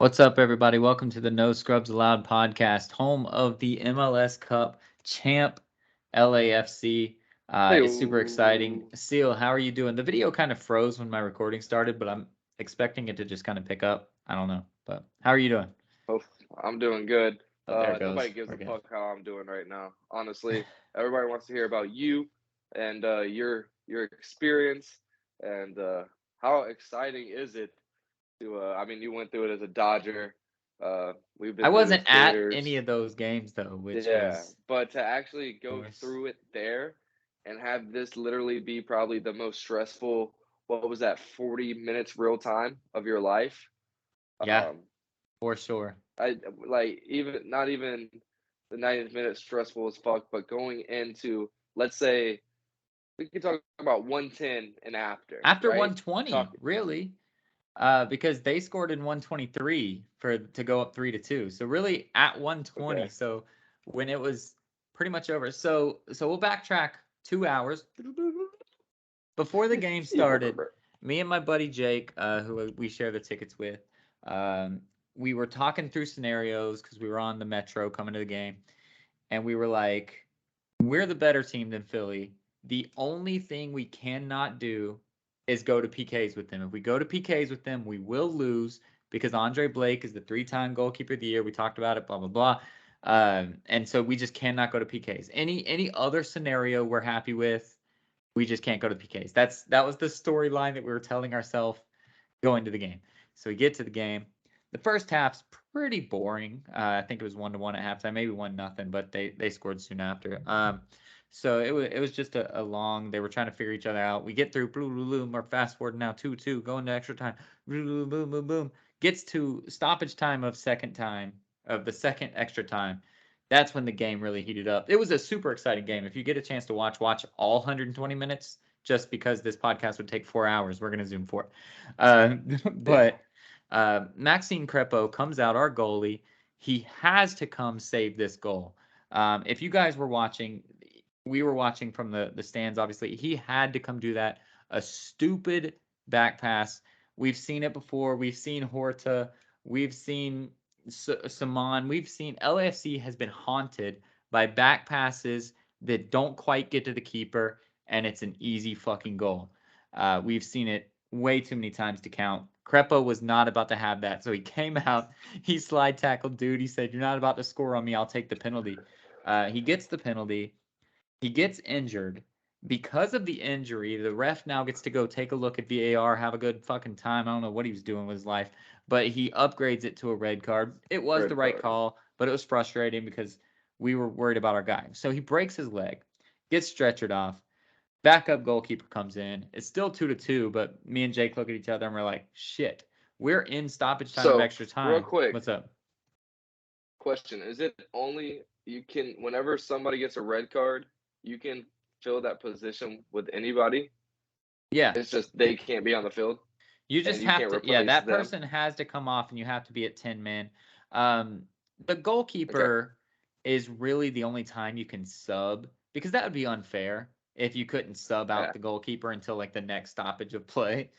What's up, everybody? Welcome to the No Scrubs Allowed podcast, home of the MLS Cup champ LAFC. It's super exciting. Hey, Seal, how are you doing? The video kind of froze when my recording started, but I'm expecting it to just kind of pick up. I don't know, but how are you doing? oh, I'm doing good. Oh, there it Nobody goes. gives We're a good. fuck how I'm doing right now. Honestly, everybody wants to hear about you and your experience and how exciting is it to. I mean, you went through it as a Dodger. We've I been through it wasn't as at any Gators. of those games though, which Yeah, was, but to actually of go course, through it there and have this literally be probably the most stressful. What was that? 40 minutes real time of your life. yeah, Um, for sure. I like even not even the 90th minute stressful as fuck, but going into let's say we could talk about 110 and after, After right? 120, Talk really, because they scored in 123 for to go up 3-2. So really at 120. okay. So when it was pretty much over. So we'll backtrack 2 hours before the game started. Me and my buddy Jake, who we share the tickets with, um, we were talking through scenarios because we were on the metro coming to the game, and we were like, "We're the better team than Philly. The only thing we cannot do is go to PKs with them. If we go to PKs with them, we will lose because Andre Blake is the three-time goalkeeper of the year. We talked about it, blah blah blah. And so we just cannot go to PKs. Any other scenario we're happy with, we just can't go to PKs. That was the storyline that we were telling ourselves going to the game. So we get to the game. The first half's pretty boring. I think it was 1-1 at halftime, maybe 1-0, but they scored soon after. So it was just a long. They were trying to figure each other out. We get through, boom, boom, boom. We're fast forward now, 2-2, going to extra time. Boom, boom, boom, boom, boom. Gets to stoppage time of the second extra time. That's when the game really heated up. It was a super exciting game. If you get a chance to watch all 120 minutes. Just because this podcast would take 4 hours, we're gonna zoom for it. Uh, Yeah. but Maxime Crepeau comes out, our goalie. He has to come save this goal. If you guys were watching, we were watching from the stands, obviously. He had to come do that. A stupid back pass. We've seen it before. We've seen Horta. We've seen Saman. We've seen LAFC has been haunted by back passes that don't quite get to the keeper, and it's an easy fucking goal. We've seen it way too many times to count. Crepo was not about to have that, so he came out. He slide tackled dude. He said, "You're not about to score on me. I'll take the penalty." He gets the penalty. He gets injured. Because of the injury, the ref now gets to go take a look at VAR, have a good fucking time. I don't know what he was doing with his life, but he upgrades it to a red card. It was the Red right card. call, but it was frustrating because we were worried about our guy. So he breaks his leg, gets stretchered off. Backup goalkeeper comes in. It's still 2-2, but me and Jake look at each other and we're like, shit, we're in stoppage time of So, extra real time. quick, What's up? question. Is it only you can whenever somebody gets a red card, you can fill that position with anybody? Yeah, It's just they can't be on the field you and just you have can't to, yeah, replace that them. person has to come off and you have to be at 10 men. Um, the Okay. goalkeeper is really the only time you can sub because that would be unfair if you couldn't sub out Yeah. the goalkeeper until like the next stoppage of play.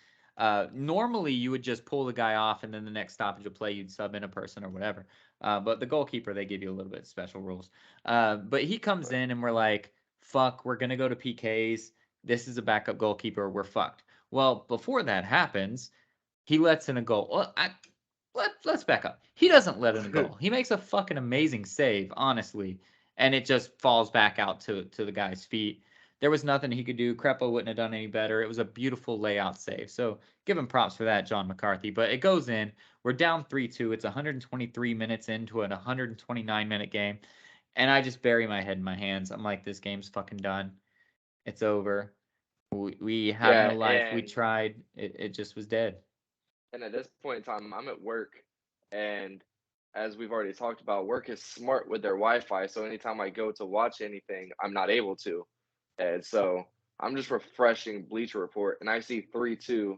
Normally, you would just pull the guy off and then the next stoppage of play, you'd sub in a person or whatever. But the goalkeeper, they give you a little bit of special rules. But he comes in and we're like, fuck, we're going to go to PKs. This is a backup goalkeeper. We're fucked. Well, before that happens, he lets in a goal. Well, let's back up. He doesn't let in a goal. He makes a fucking amazing save, honestly, and it just falls back out to the guy's feet. There was nothing he could do. Crepo wouldn't have done any better. It was a beautiful layout save. So give him props for that, John McCarthy. But it goes in. We're down 3-2. It's 123 minutes into an 129-minute game. And I just bury my head in my hands. I'm like, this game's fucking done. It's over. We have Yeah, no life. We tried. It just was dead. and at this point in time, I'm at work, and as we've already talked about, work is smart with their Wi-Fi. So anytime I go to watch anything, I'm not able to, and so I'm just refreshing Bleacher Report, and I see 3-2,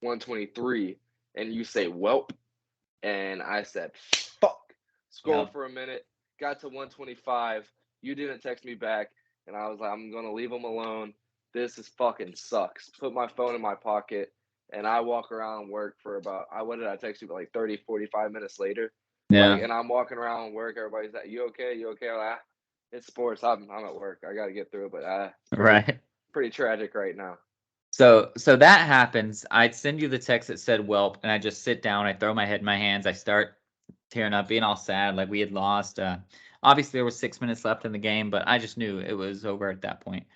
123, and you say "welp," and I said "fuck." Scrolled Yep. for a minute, got to 125. You didn't text me back, and I was like, I'm gonna leave them alone. This is fucking sucks. Put my phone in my pocket and I walk around work for about what did I text you, like 30, 45 minutes later. Like, Yeah. and I'm walking around work, everybody's like, "You okay? You okay?" Like, it's sports. I'm at work. I got to get through it, but it's Right. pretty tragic right now. So that happens. I'd send you the text that said "Welp," and I just sit down. I throw my head in my hands. I start tearing up, being all sad, like we had lost. Obviously, there was 6 minutes left in the game, but I just knew it was over at that point.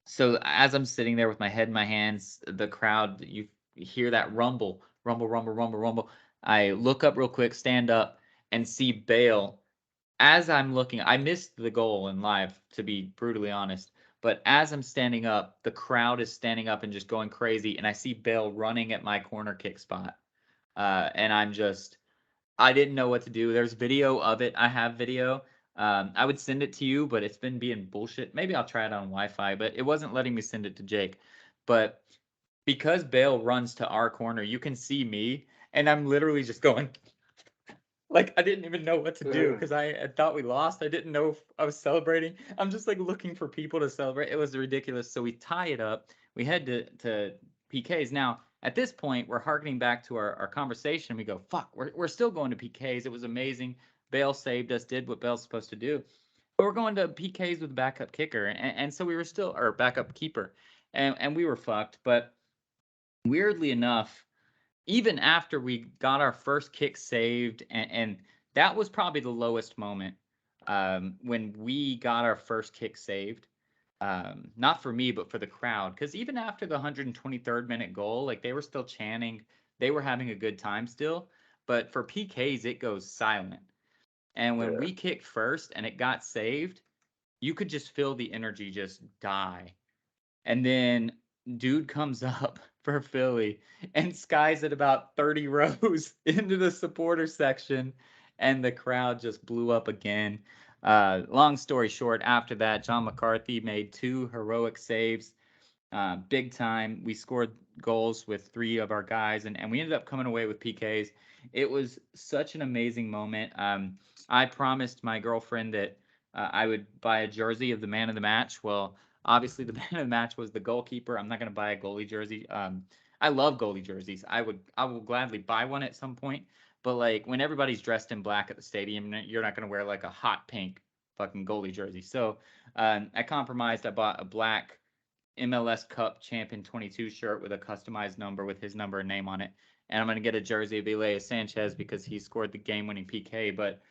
So as I'm sitting there with my head in my hands, the crowd, you hear that rumble, rumble, rumble, rumble, rumble. I look up real quick, stand up, and see Bale. As I'm looking, I missed the goal in live, to be brutally honest. But as I'm standing up, the crowd is standing up and just going crazy, and I see Bale running at my corner kick spot. And I didn't know what to do. There's video of it. I have video. I would send it to you, but it's been being bullshit. Maybe I'll try it on Wi-Fi, but it wasn't letting me send it to Jake. But because Bale runs to our corner, you can see me, and I'm literally just going like I didn't even know what to do because I thought we lost. I didn't know if I was celebrating. I'm just like looking for people to celebrate. It was ridiculous. So we tie it up. We head to PKs. Now, at this point, we're harkening back to our conversation. We go, fuck, we're still going to PKs. It was amazing. Bale saved us, did what Bale's supposed to do. But we're going to PKs with backup kicker. And so we were still, or backup keeper. And we were fucked. But weirdly enough, even after we got our first kick saved, and that was probably the lowest moment when we got our first kick saved. Not for me, but for the crowd. Because even after the 123rd minute goal, like they were still chanting, they were having a good time still. But for PKs, it goes silent. And when Yeah. we kicked first and it got saved, you could just feel the energy just die. And then dude comes up for Philly and skies at about 30 rows into the supporter section, and the crowd just blew up again. Long story short, after that, John McCarthy made 2 heroic saves, big time. We scored goals with 3 of our guys, and we ended up coming away with PKs. It was such an amazing moment. I promised my girlfriend that I would buy a jersey of the man of the match. Well, obviously the man of the match was the goalkeeper. I'm not going to buy a goalie jersey. I love goalie jerseys. I will gladly buy one at some point. But like when everybody's dressed in black at the stadium, you're not going to wear like a hot pink fucking goalie jersey. So I compromised. I bought a black MLS Cup Champion 22 shirt with a customized number with his number and name on it. And I'm going to get a jersey of Elias Sanchez because he scored the game-winning PK. But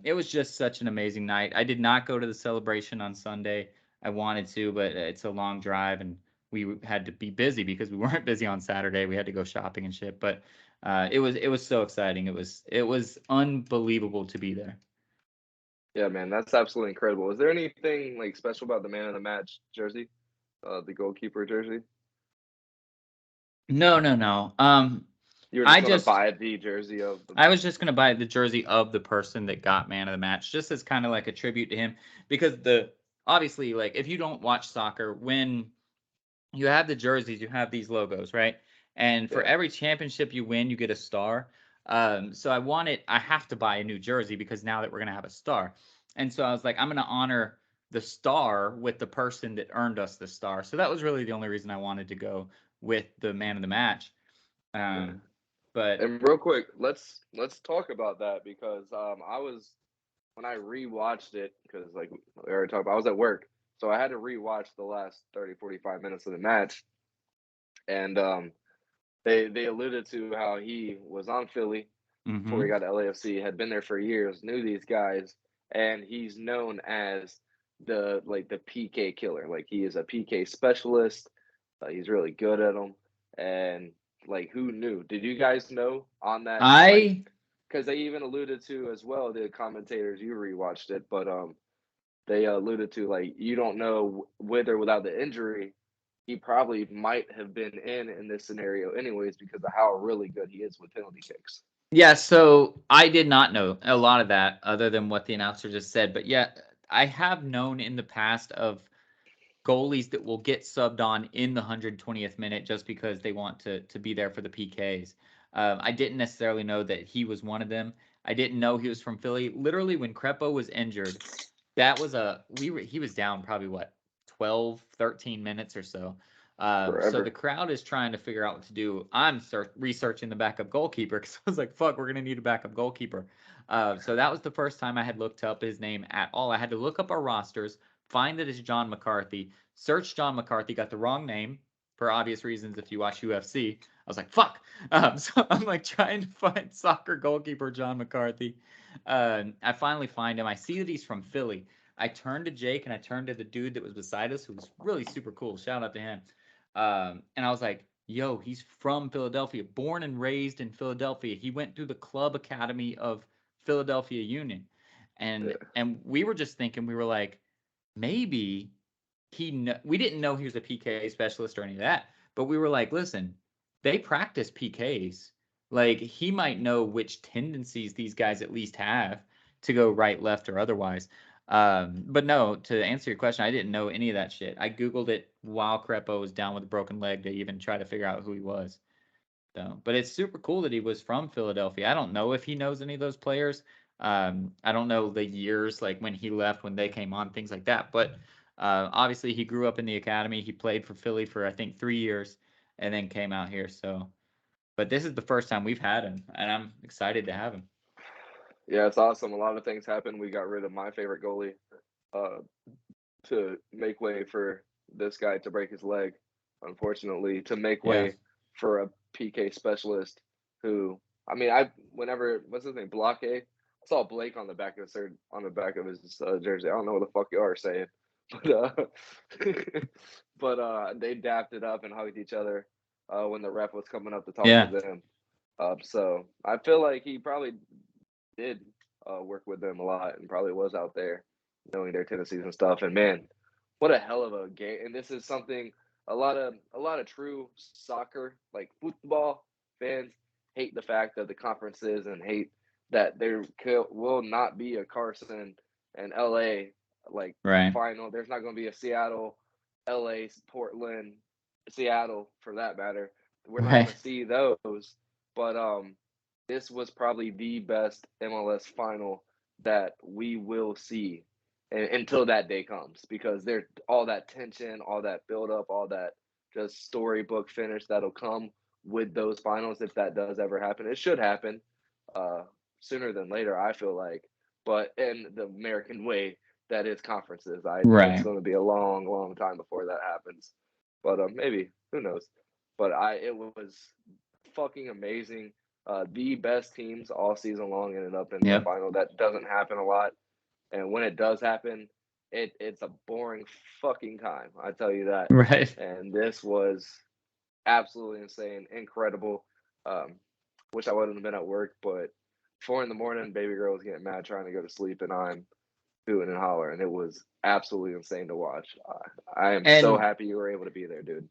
it was just such an amazing night. I did not go to the celebration on Sunday. I wanted to, but it's a long drive, and we had to be busy because we weren't busy on Saturday. We had to go shopping and shit. But it was so exciting. It was unbelievable to be there. Yeah, man, that's absolutely incredible. Is there anything like special about the man of the match jersey, the goalkeeper jersey? No, no, no. You were I just gonna just buy the jersey of the I was just gonna buy the jersey of the person that got man of the match, just as kind of like a tribute to him, because obviously like if you don't watch soccer, when you have the jerseys, you have these logos, right? And for yeah. every championship you win, you get a star. So I have to buy a new jersey because now that we're gonna have a star, and so I was like, I'm gonna honor the star with the person that earned us the star. So that was really the only reason I wanted to go with the man of the match. Yeah. But And real quick, let's talk about that because I was when I rewatched it because like we already talked about, I was at work, so I had to rewatch the last 30, 45 minutes of the match, and they alluded to how he was on Philly before he mhm. got to LAFC, had been there for years, knew these guys, and he's known as the PK killer. Like he is a PK specialist. He's really good at them, and like who knew? Did you guys know on that? Like I because they even alluded to as well the commentators. You rewatched it, but they alluded to like you don't know with or without the injury. He probably might have been in this scenario anyways because of how really good he is with penalty kicks. Yeah, so I did not know a lot of that other than what the announcer just said. But yeah, I have known in the past of goalies that will get subbed on in the 120th minute just because they want to be there for the PKs. I didn't necessarily know that he was one of them. I didn't know he was from Philly. Literally, when Crepo was injured, that was he was down probably what 12, 13 minutes or so. So the Forever. crowd is trying to figure out what to do. I'm researching the backup goalkeeper because I was like, fuck, we're going to need a backup goalkeeper. So that was the first time I had looked up his name at all. I had to look up our rosters, find that it's John McCarthy, search John McCarthy, got the wrong name for obvious reasons if you watch UFC. I was like, fuck. So I'm like trying to find soccer goalkeeper John McCarthy. I finally find him. I see that he's from Philly. I turned to Jake and I turned to the dude that was beside us, who was really super cool. Shout out to him. And I was like, yo, he's from Philadelphia, born and raised in Philadelphia. He went through the club academy of Philadelphia Union. Yeah. And we were just thinking, we were like, maybe we didn't know he was a PK specialist or any of that, but we were like, listen, they practice PKs. Like he might know which tendencies these guys at least have to go right, left, or otherwise. But no, to answer your question, I didn't know any of that shit. I Googled it while Crepo was down with a broken leg to even try to figure out who he was. So, but it's super cool that he was from Philadelphia. I don't know if he knows any of those players. I don't know the years, like when he left, when they came on, things like that. But obviously, he grew up in the academy. He played for Philly for, I think, 3 years and then came out here. So, but this is the first time we've had him, and I'm excited to have him. Yeah, it's awesome. A lot of things happened. We got rid of my favorite goalie uh, to make way for this guy to break his leg, unfortunately, to make Yeah. way for a PK specialist who, I mean, whenever, what's his name, Block A? I saw Blake on the back of his jersey. I don't know what the fuck you are saying, but they dapped it up and hugged each other when the ref was coming up to talk to Yeah. them. So I feel like he probably did work with them a lot and probably was out there knowing their tendencies and stuff. And man, what a hell of a game! And this is something a lot of true soccer, like football fans, hate the fact that the conferences and hate that there will not be a Carson and LA like Right. final. There's not going to be a Seattle, LA, Portland, Seattle for that matter. We're not going Right. to see those, but this was probably the best MLS final that we will see until that day comes, because there's all that tension, all that build up, all that just storybook finish that'll come with those finals if that does ever happen. It should happen uh, sooner than later, I feel like, but in the American way that is conferences, it's Right. going to be a long, long time before that happens. But maybe, who knows? But it was fucking amazing. The best teams all season long ended up in the Yep. final. That doesn't happen a lot, and when it does happen, it's a boring fucking time. I tell you that. Right. And this was absolutely insane, incredible. Um, Wish I wouldn't have been at work, but 4 in the morning, baby girl was getting mad trying to go to sleep, and I'm hooting and hollering. It was absolutely insane to watch. I am so And happy you were able to be there, dude.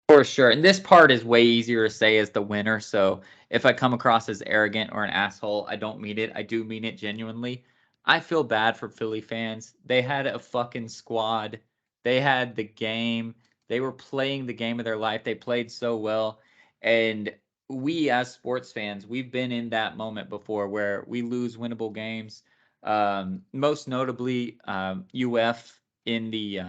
for sure. And this part is way easier to say as the winner. So if I come across as arrogant or an asshole, I don't mean it. I do mean it genuinely. I feel bad for Philly fans. They had a fucking squad. They had the game. They were playing the game of their life. They played so well. And we as sports fans, we've been in that moment before where we lose winnable games. Most notably, UF in the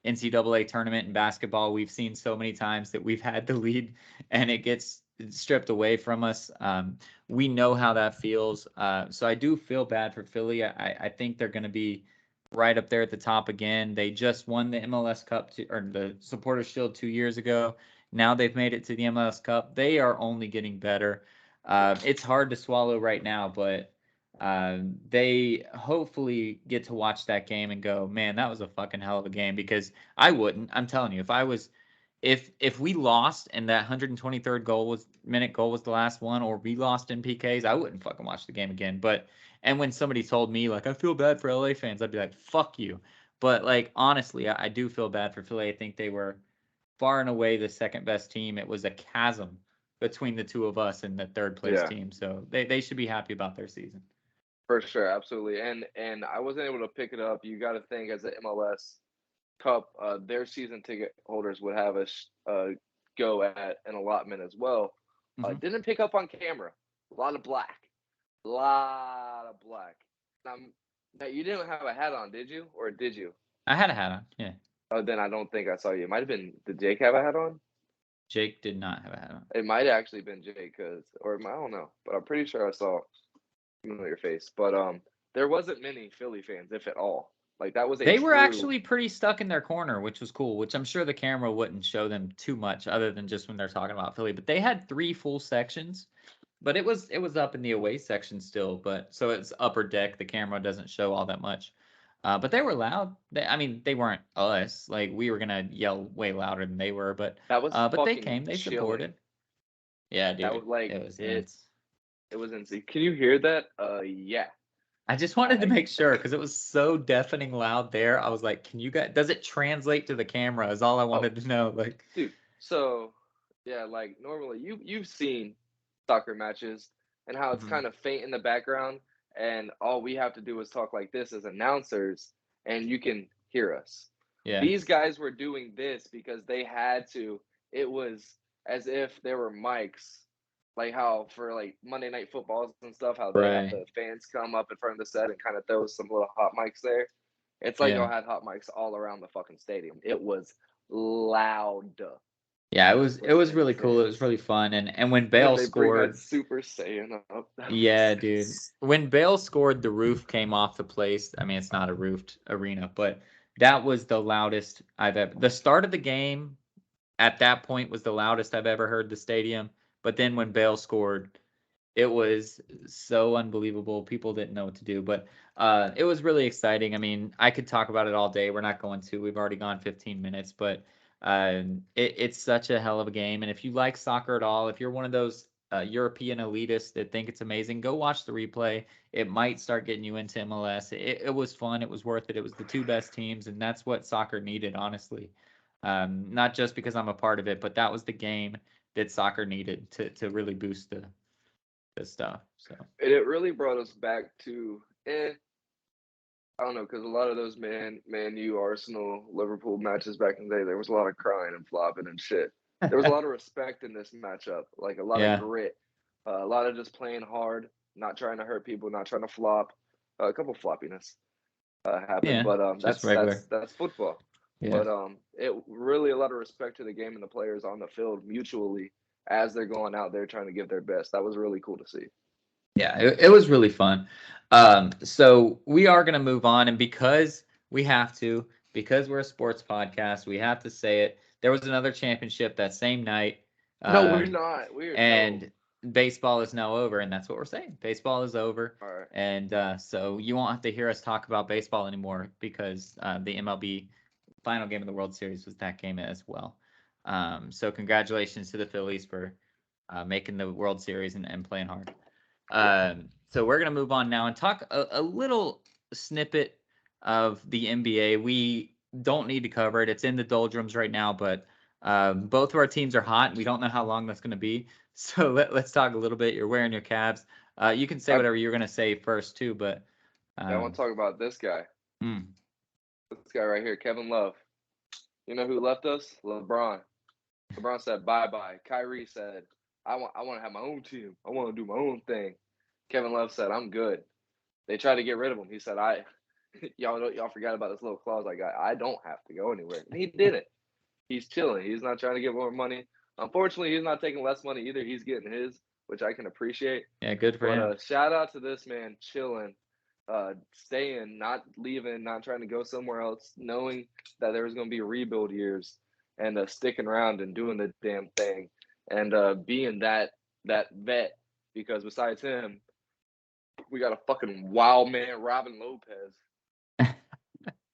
NCAA tournament in basketball, we've seen so many times that we've had the lead and it gets stripped away from us. We know how that feels. So I do feel bad for Philly. I think they're going to be right up there at the top again. They just won the MLS Cup or the Supporters Shield 2 years ago. Now they've made it to the MLS Cup. They are only getting better. It's hard to swallow right now, but they hopefully get to watch that game and go, man, that was a fucking hell of a game. Because I wouldn't. I'm telling you, if we lost and that 123rd minute goal was the last one, or we lost in PKs, I wouldn't fucking watch the game again. And when somebody told me like I feel bad for LA fans, I'd be like, fuck you. But like honestly, I do feel bad for Philly. I think they were far and away the second best team. It was a chasm between the two of us and the third place Yeah. team. So they should be happy about their season. For sure, absolutely. And I wasn't able to pick it up. You got to think, as the MLS Cup, their season ticket holders would have a go at an allotment as well. Hmm. Didn't pick up on camera. A lot of black. A lot of black. Now, you didn't have a hat on, did you? Or did you? I had a hat on. Yeah. Oh, then I don't think I saw you. It might have been. Did Jake have a hat on? Jake did not have a hat on. It might have actually been Jake, I don't know, but I'm pretty sure I saw a familiar face. But there wasn't many Philly fans, if at all. Like that was a They were true. actually pretty stuck in their corner, which was cool, which I'm sure the camera wouldn't show them too much other than just when they're talking about Philly. But they had 3 full sections, but it was up in the away section still, but so it's upper deck. The camera doesn't show all that much. But they were loud. I mean, they weren't us. Like we were gonna yell way louder than they were, That was but they fucking came, they chilling. supported. Yeah, That dude, was like it was nuts. It was insane. Can you hear that? Yeah. I just wanted to I make sure because it was so deafening loud there. I was like, can you guys, does it translate to the camera? Is all I oh, wanted to know. Like, dude. So yeah, like normally you've seen soccer matches and how it's mhm, kind of faint in the background, and all we have to do is talk like this as announcers, and you can hear us. yeah, These guys were doing this because they had to. It was as if there were mics, like how for like Monday Night Footballs and stuff, how they have right, the fans come up in front of the set and kind of throw some little hot mics there. It's like yeah. y'all had hot mics all around the fucking stadium. It was loud. Yeah, It it was was really cool. It insane. was really fun. And when And then Bale they bring that scored, Super Saiyan up. That yeah, dude. was When Bale scored, the roof came off the place. I mean, it's not a roofed arena, but that was the loudest I've ever. The start of the game at that point was the loudest I've ever heard the stadium. But then when Bale scored, it was so unbelievable. People didn't know what to do, but it was really exciting. I mean, I could talk about it all day. We're not going to. We've already gone 15 minutes, but it's such a hell of a game. And if you like soccer at all, if you're one of those European elitists that think it's amazing, go watch the replay. It might start getting you into MLS. It was fun. It was worth it. It was the 2 best teams, and that's what soccer needed, honestly. Not just because I'm a part of it, but that was the game that soccer needed to really boost the stuff. So and it really brought us back to I don't know, because a lot of those Man U, Arsenal, Liverpool matches back in the day, there was a lot of crying and flopping and shit. There was a lot of respect in this matchup, like a lot of yeah, grit, a lot of just playing hard, not trying to hurt people, not trying to flop. A couple floppiness happened, yeah, but just regular. that's football. Yeah, But it really a lot of respect to the game and the players on the field mutually as they're going out there trying to give their best. That was really cool to see. yeah, it was really fun. So we are gonna move on, and because we have to, because we're a sports podcast, we have to say it. There was another championship that same night, No, we're um, not. We're no. and baseball is now over, and that's what we're saying. Baseball is over, All right. and so you won't have to hear us talk about baseball anymore because the MLB final game of the World Series was that game as well. So congratulations to the Phillies for making the World Series and playing hard. Yeah. So we're gonna move on now and talk a little snippet of the NBA. We don't need to cover it; it's in the doldrums right now. But both of our teams are hot. We don't know how long that's gonna be. So let's talk a little bit. You're wearing your Cavs. You can say I whatever you're gonna say first too, but I want um, to talk about this guy. mm, This guy right here, Kevin Love. You know who left us? LeBron. LeBron said bye bye. Kyrie said, I want to have my own team. I want to do my own thing. Kevin Love said, I'm good. They tried to get rid of him. He said, y'all forgot about this little clause I got. I don't have to go anywhere. And he didn't. He's chilling. He's not trying to get more money. Unfortunately, he's not taking less money either. He's getting his, which I can appreciate. yeah, good for But him. shout out to this man chilling, staying, not leaving, not trying to go somewhere else, knowing that there was going to be rebuild years, and sticking around and doing the damn thing, and being that vet. Because besides him, we got a fucking wild man, Robin Lopez.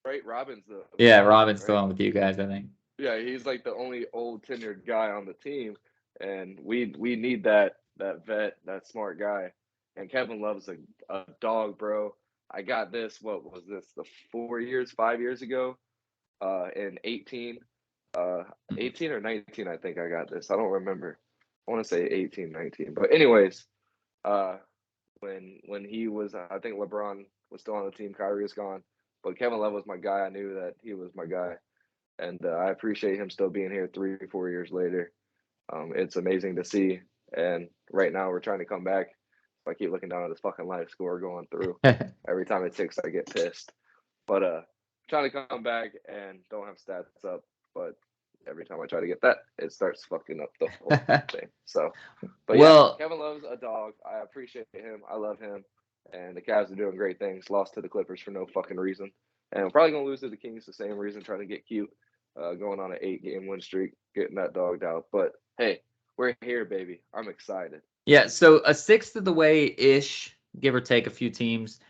Right, Robin's the Yeah, one, Robin's still right? on with you guys, I think. Yeah, he's like the only old tenured guy on the team, and we need that vet, that smart guy. And Kevin Love's a dog, bro. I got this. What was this? The 4 years, 5 years ago, in 18, uh, Mm. 18 or 19. I think I got this. I don't remember. I want to say 18, 19. But anyways, uh, when he was, I think LeBron was still on the team. Kyrie was gone, but Kevin Love was my guy. I knew that he was my guy, and I appreciate him still being here 3 or 4 years later. It's amazing to see, and right now we're trying to come back. So I keep looking down at this fucking live score going through. Every time it ticks, I get pissed. But trying to come back and don't have stats up, but every time I try to get that, it starts fucking up the whole thing. So, but yeah, Well, Kevin Love's a dog. I appreciate him. I love him. And the Cavs are doing great things. Lost to the Clippers for no fucking reason. And we're probably going to lose to the Kings the same reason, trying to get cute, going on an 8-game win streak, getting that dogged out. But hey, we're here, baby. I'm excited. yeah, so a sixth of the way-ish, give or take a few teams,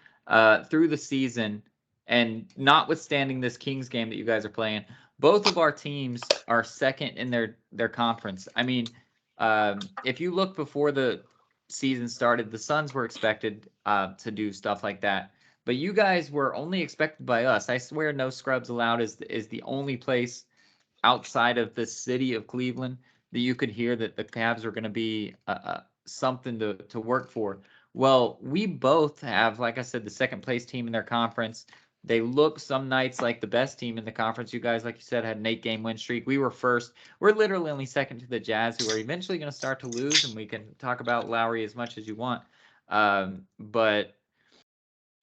through the season, and notwithstanding this Kings game that you guys are playing, both of our teams are second in their conference. I mean, if you look before the season started, the Suns were expected to do stuff like that, but you guys were only expected by us. I swear, no scrubs allowed is the only place outside of the city of Cleveland that you could hear that the Cavs were going to be something to work for. Well, we both have, like I said, the second place team in their conference. They look some nights like the best team in the conference. You guys, like you said, had an 8-game win streak. We were first. We're literally only second to the Jazz, who are eventually going to start to lose, and we can talk about Lowry as much as you want. But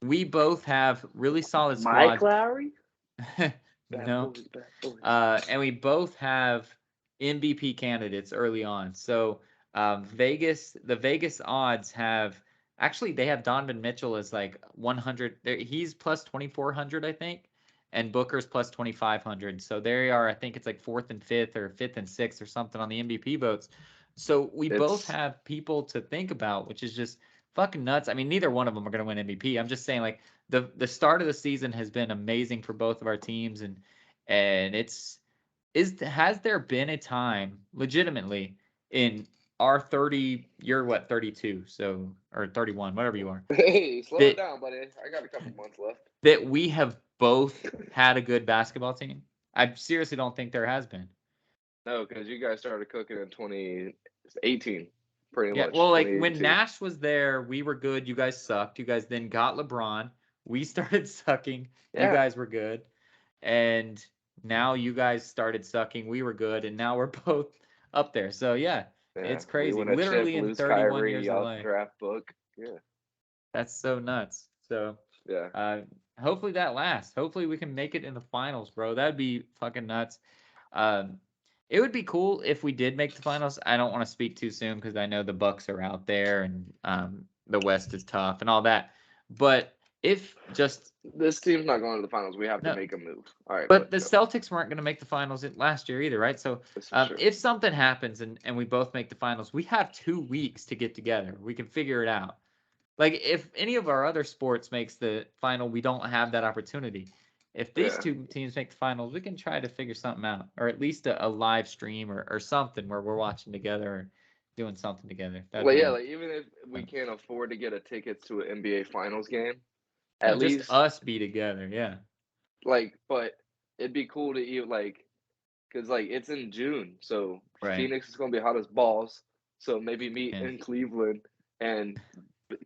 we both have really solid Mike squads. Lowry? No. And we both have MVP candidates early on. So the Vegas odds have actually they have Donovan Mitchell as like 100. He's plus 2,400, I think, and Booker's plus 2,500. So they are, I think it's like fourth and fifth or fifth and sixth or something on the MVP votes. So we both have people to think about, which is just fucking nuts. I mean, neither one of them are going to win MVP. I'm just saying, like the start of the season has been amazing for both of our teams, and has there been a time legitimately in our 30, you're what, 32, so, or 31, whatever you are, Hey, slow that, it down, buddy. I got a couple months left. that we have both had a good basketball team? I seriously don't think there has been. No, because you guys started cooking in 2018, pretty Yeah, much. well, like when 2018. Nash was there, we were good. You guys sucked. You guys then got LeBron. We started sucking. You Yeah. guys were good. And now you guys started sucking. We were good. And now we're both up there. So, yeah, Yeah. it's We crazy. win a chip, Literally in lose 31 Kyrie, years of y'all life. draft book. Yeah. That's so nuts. So, Yeah. hopefully that lasts. Hopefully we can make it in the finals, bro. That'd be fucking nuts. Um, it would be cool if we did make the finals. I don't want to speak too soon because I know the Bucks are out there and the West is tough and all that. But if just This team's not going to the finals. We have to no, make a move. All right, but but the go. Celtics weren't going to make the finals last year either, right? So That's for sure. if something happens and we both make the finals, we have 2 weeks to get together. We can figure it out. Like if any of our other sports makes the final, we don't have that opportunity. If these Yeah. 2 teams make the finals, we can try to figure something out, or at least a live stream or something where we're watching together or doing something together. That'd Well, be yeah, like even if we can't afford to get a ticket to an NBA Finals game, no, at just least us be together. Yeah. like, but it'd be cool to even like, cause like it's in June, so Right. Phoenix is gonna be hot as balls. So maybe meet Yeah. in Cleveland, and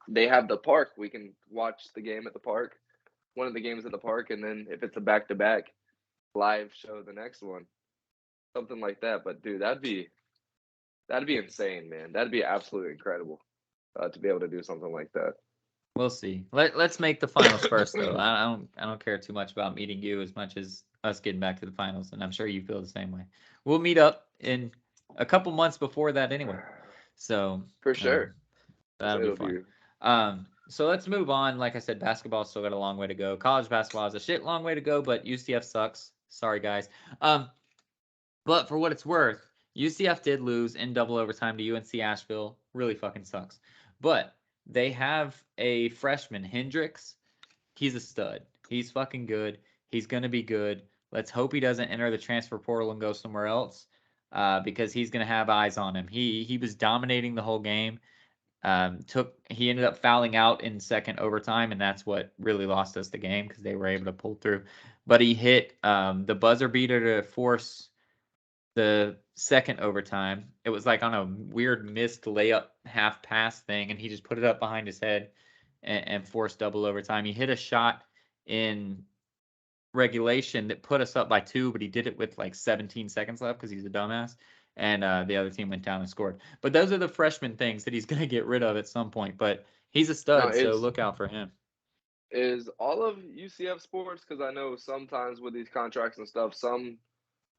they have the park. We can watch the game at the park, one of the games at the park, and then if it's a back-to-back, live show the next one, something like that. But dude, that'd be insane, man. That'd be absolutely incredible to be able to do something like that. We'll see. Let's make the finals first, though. I don't care too much about meeting you as much as us getting back to the finals, and I'm sure you feel the same way. We'll meet up in a couple months before that anyway. So For sure, that'll be fun. So let's move on. Like I said, basketball still got a long way to go. College basketball has a shit long way to go, but UCF sucks. Sorry, guys. But for what it's worth, UCF did lose in double overtime to UNC Asheville. Really fucking sucks. But they have a freshman, Hendricks. He's a stud. He's fucking good. He's gonna be good. Let's hope he doesn't enter the transfer portal and go somewhere else, because he's gonna have eyes on him. He was dominating the whole game. He ended up fouling out in second overtime, and that's what really lost us the game because they were able to pull through. But he hit the buzzer beater to force the second overtime. It was like on a weird missed layup half pass thing, and he just put it up behind his head and forced double overtime. He hit a shot in regulation that put us up by 2, but he did it with like 17 seconds left because he's a dumbass. And the other team went down and scored. But those are the freshman things that he's going to get rid of at some point. But he's a no, stud, so look out for him. Is all of UCF sports? Because I know sometimes with these contracts and stuff, some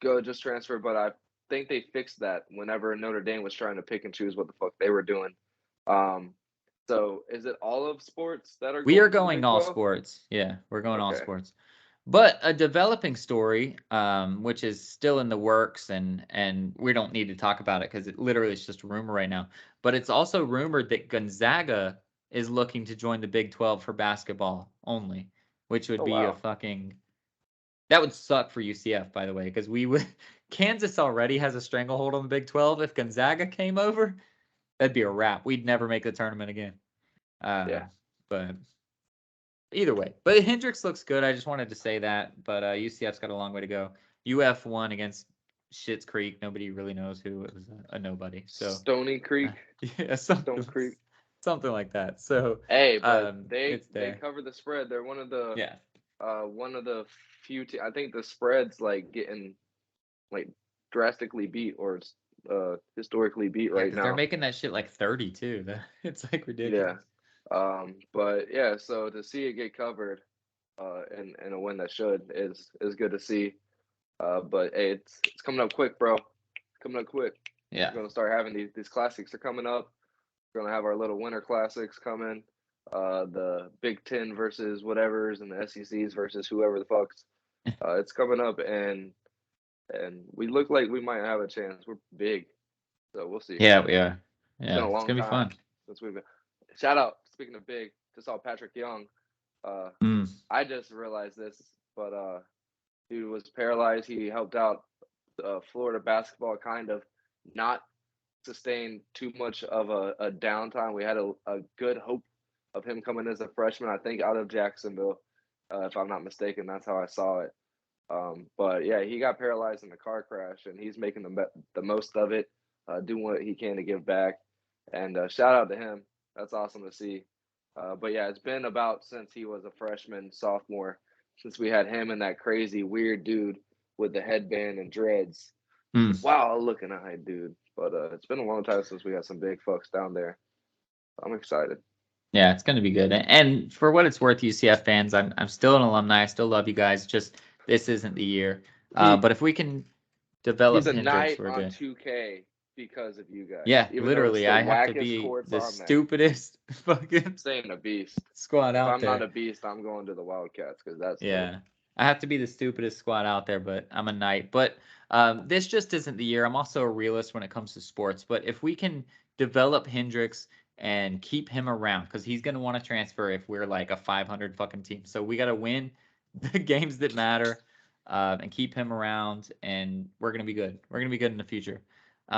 go just transfer, but I think they fixed that whenever Notre Dame was trying to pick and choose what the fuck they were doing. Um, so is it all of sports that are We are going to the going Big all 12? sports. Yeah, we're going all Okay. sports. But a developing story, which is still in the works, and we don't need to talk about it because it literally is just a rumor right now. But it's also rumored that Gonzaga is looking to join the Big 12 for basketball only, which would Oh be a wow. fucking that would suck for UCF, by the way, because we would Kansas already has a stranglehold on the Big 12. If Gonzaga came over, that'd be a wrap. We'd never make the tournament again. Yeah. But either way, but Hendricks looks good. I just wanted to say that. But UCF's got a long way to go. UF won against Schitt's Creek. Nobody really knows who. It was a nobody. So Stony Creek, yeah, Stone Creek. something like that. So Hey, but it's they there. cover the spread. They're Yeah. one of the few. I think the spread's like getting like drastically beat or historically beat Yeah, right because they're now. making that shit like 30 too. It's like Yeah. ridiculous. But yeah, so to see it get covered in a win that should is good to see. But hey, it's coming up quick, bro. Coming up quick. Yeah. We're gonna start having these classics are coming up. We're gonna have our little winter classics coming. The Big Ten versus whatever's and the SECs versus whoever the fucks. It's coming up, and we look like we might have a chance. We're big, so we'll see. Yeah, we are. It's been Yeah, a it's long gonna be time fun. since we've been. Shout out. Speaking of big, just saw Patrick Young. Uh, Mm. I just realized this, but dude was paralyzed. He helped out Florida basketball kind of not sustain too much of a downtime. We had a good hope of him coming as a freshman, I think, out of Jacksonville, if I'm not mistaken. That's how I saw it. But yeah, he got paralyzed in the car crash, and he's making the most of it, doing what he can to give back. And shout out to him. That's awesome to see. But yeah, it's been about since he was a freshman, sophomore, since we had him and that crazy weird dude with the headband and dreads. Mm. Wow, looking eyed dude. But it's been a long time since we got some big folks down there. I'm excited. Yeah, it's gonna be good. And for what it's worth, UCF fans, I'm still an alumni. I still love you guys. Just this isn't the year. He But if we can he's develop a Hendricks, knight we're on good. 2K because of you guys. Yeah, Even though it's literally, the I have to wackest be courts the on there. stupidest fucking Staying a beast. squad If out I'm not there. a beast, I'm going to the Wildcats because that's dope. Yeah, I have to be the stupidest squad out there, but I'm a knight. But this just isn't the year. I'm also a realist when it comes to sports. But if we can develop Hendricks and keep him around, because he's gonna want to transfer if we're like a 500 fucking team. So we got to win the games that matter, and keep him around, and we're gonna be good. We're gonna be good in the future.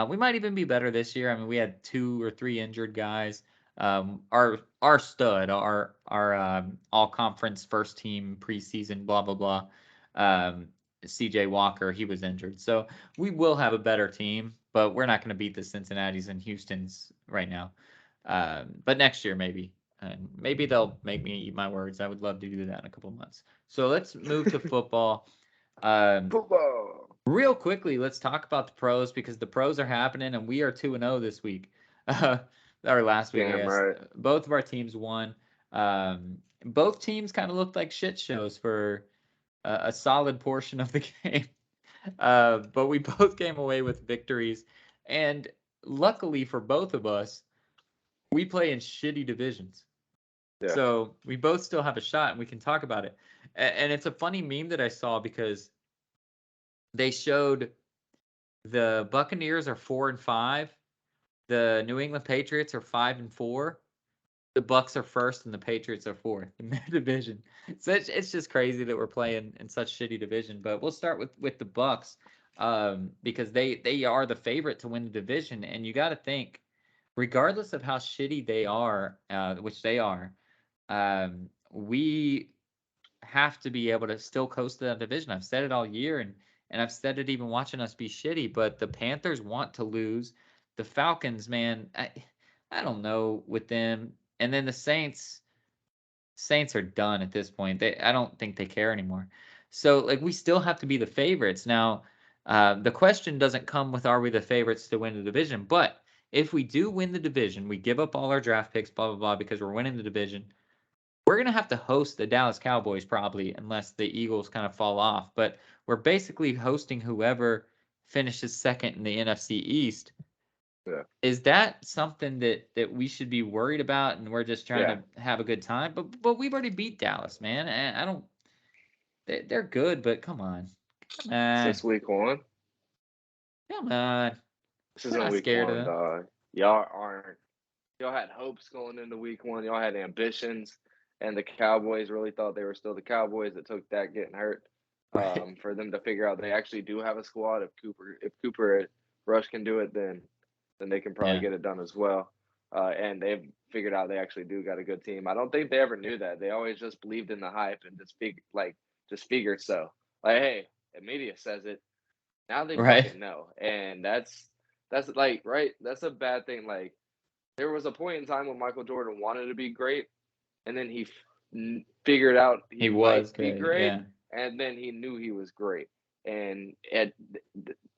We might even be better this year. I mean, we had 2 or 3 injured guys. Our stud, our all conference first team preseason, blah blah blah. CJ Walker, he was injured, so we will have a better team, but we're not going to beat the Cincinnati's and Houston's right now. But next year maybe, and maybe they'll make me eat my words. I would love to do that in a couple of months. So let's move to football. Football. Real quickly, let's talk about the pros because the pros are happening, and we are 2-0 this week. Or last week, I Damn guess. right. Both of our teams won. Both teams kind of looked like shit shows for a solid portion of the game. But we both came away with victories. And luckily for both of us, we play in shitty divisions. Yeah. So we both still have a shot and we can talk about it. And it's a funny meme that I saw because they showed the Buccaneers are 4-5. The New England Patriots are 5-4. The Bucks are first and the Patriots are fourth in their division. So it's just crazy that we're playing in such shitty division. But we'll start with the Bucks, because they are the favorite to win the division. And you got to think, regardless of how shitty they are, which they are, we have to be able to still coast that division. I've said it all year, and I've said it even watching us be shitty. But the Panthers want to lose. The Falcons, man, I don't know with them. And then the Saints are done at this point. I don't think they care anymore. So like we still have to be the favorites now. The question doesn't come with are we the favorites to win the division, but if we do win the division, we give up all our draft picks, blah blah blah, because we're winning the division. we're going to have to host the Dallas Cowboys probably, unless the Eagles kind of fall off. But we're basically hosting whoever finishes second in the NFC East. Yeah. Is that something that we should be worried about, and we're just trying to have a good time? But we've already beat Dallas, man. And I don't. They're good, but come on. Is this week 1? Come on. This We're isn't not week scared of 1, them. dog. Y'all aren't. Y'all had hopes going into week 1. Y'all had ambitions, and the Cowboys really thought they were still the Cowboys. It took that getting hurt Right. for them to figure out they actually do have a squad. If Cooper Rush can do it, then they can probably Yeah. get it done as well. And they've figured out they actually do got a good team. I don't think they ever knew that. They always just believed in the hype and just figured so. Like, hey, the media says it. Now they Right. fucking know, and that's like right. That's a bad thing. Like, there was a point in time when Michael Jordan wanted to be great, and then he figured out he He was might be great. great, Yeah. and then he knew he was great. And at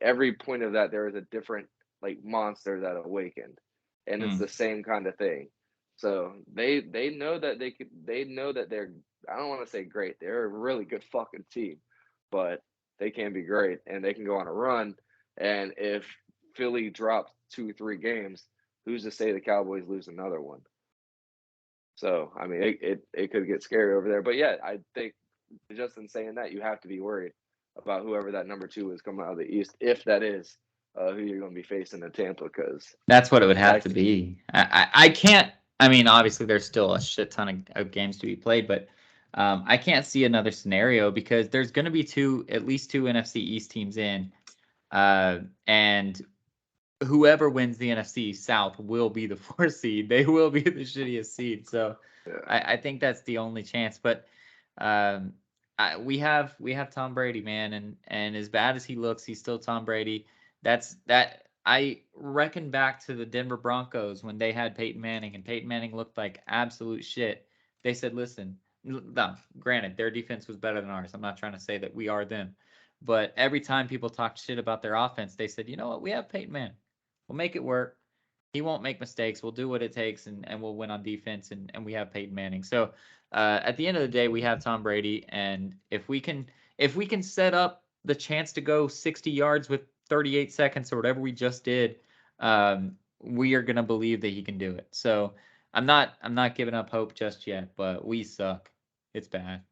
every point of that, there was a different like monster that awakened, and it's Mm. the same kind of thing. So they know that they know that they're, I don't want to say great. They're a really good fucking team, but they can be great and they can go on a run. And if Philly drops 2-3 games, who's to say the Cowboys lose another one? So I mean, it could get scary over there. But yeah, I think just in saying that, you have to be worried about whoever that number 2 is coming out of the East, if that is who you're going to be facing in Tampa, because That's what it would have that to be. I can't. I mean, obviously, there's still a shit ton of games to be played, but I can't see another scenario because there's going to be at least two NFC East teams in, and whoever wins the NFC South will be the 4th seed. They will be the shittiest seed. So yeah, I think that's the only chance. But um, we have Tom Brady, man, and as bad as he looks, he's still Tom Brady. That I reckon back to the Denver Broncos when they had Peyton Manning, and Peyton Manning looked like absolute shit. They said, listen, no, granted, their defense was better than ours. I'm not trying to say that we are them. But every time people talked shit about their offense, they said, you know what, we have Peyton Manning. We'll make it work. He won't make mistakes. We'll do what it takes, and we'll win on defense, and we have Peyton Manning. So at the end of the day, we have Tom Brady, and if we can set up the chance to go 60 yards with 38 seconds or whatever we just did, we are gonna believe that he can do it. So I'm not giving up hope just yet, but we suck. It's bad.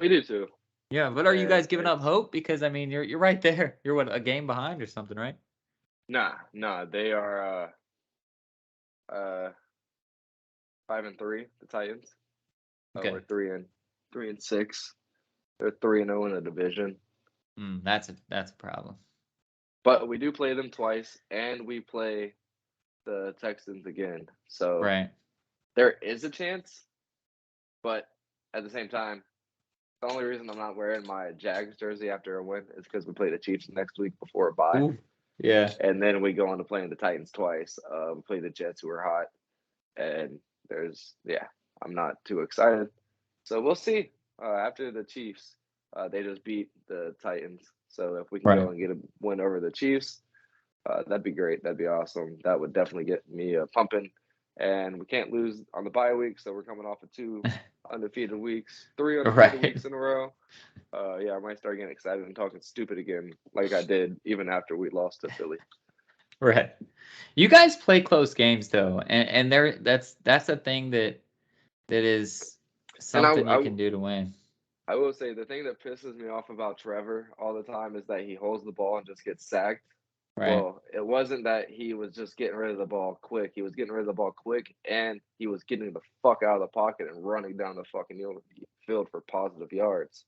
we do too. Yeah, but are you And guys giving up it's hope? Because I mean, you're right there. You're what, a game behind or something, right? nah, they are 5-3, the Titans. Okay. We're 3-6. They're 3-0 in the division. That's a problem. But we do play them twice, and we play the Texans again. So Right. there is a chance, but at the same time, the only reason I'm not wearing my Jags jersey after a win is because we play the Chiefs next week before a bye. Ooh. Yeah. And then we go on to playing the Titans twice. We play the Jets, who are hot. And I'm not too excited. So we'll see. After the Chiefs, they just beat the Titans. So if we can go Right. and get a win over the Chiefs, that'd be great. That'd be awesome. That would definitely get me pumping. And we can't lose on the bye week, so we're coming off of 2 undefeated weeks, 3 undefeated Right. weeks in a row. I might start getting excited and talking stupid again, like I did even after we lost to Philly. Right. You guys play close games though, and that's a thing that is And something you can do to win. I will say the thing that pisses me off about Trevor all the time is that he holds the ball and just gets sacked. Right. Well, it wasn't that he was just getting rid of the ball quick. He was getting rid of the ball quick, and he was getting the fuck out of the pocket and running down the fucking field for positive yards.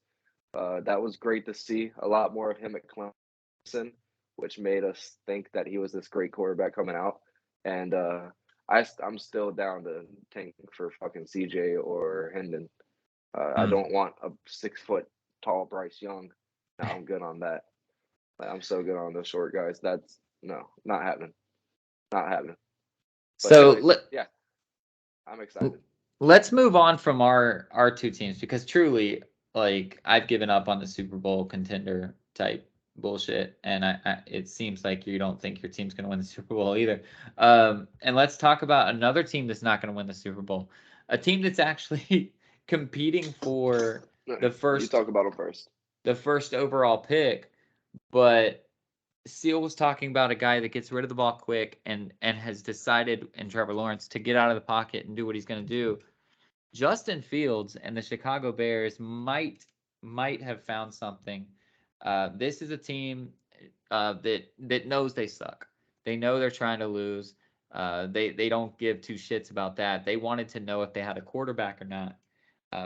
That was great to see. A lot more of him at Clemson, which made us think that he was this great quarterback coming out. And I'm still down to tank for fucking CJ or Hendon. I don't want a 6 foot tall Bryce Young. No, I'm good on that. I'm so good on those short guys. That's not happening. Not happening. But So anyways, yeah, I'm excited. let's move on from our two teams, because truly, like, I've given up on the Super Bowl contender type bullshit, and it seems like you don't think your team's going to win the Super Bowl either. And let's talk about another team that's not going to win the Super Bowl. a team that's actually competing for No, the you first talk about them first. overall pick, but Seal was talking about a guy that gets rid of the ball quick and has decided in Trevor Lawrence to get out of the pocket and do what he's going to do. Justin Fields and the Chicago Bears might have found something. This is a team that knows they suck. They know they're trying to lose. They don't give two shits about that. They wanted to know if they had a quarterback or not,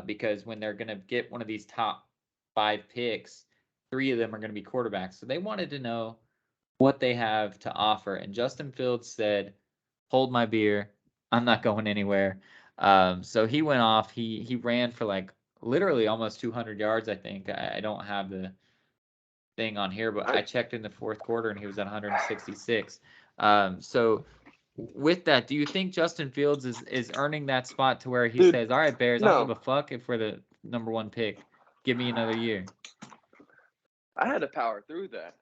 because when they're going to get one of these top 5 picks, 3 of them are going to be quarterbacks. So they wanted to know what they have to offer. And Justin Fields said, "Hold my beer. I'm not going anywhere." So he went off. He ran for like literally almost 200 yards, I think. I don't have the thing on here, but I checked in the fourth quarter and he was at 166. So with that, do you think Justin Fields is earning that spot to where he says, "All right, Bears, I don't give a fuck if we're the number 1 pick. Give me another year." I had to power through that.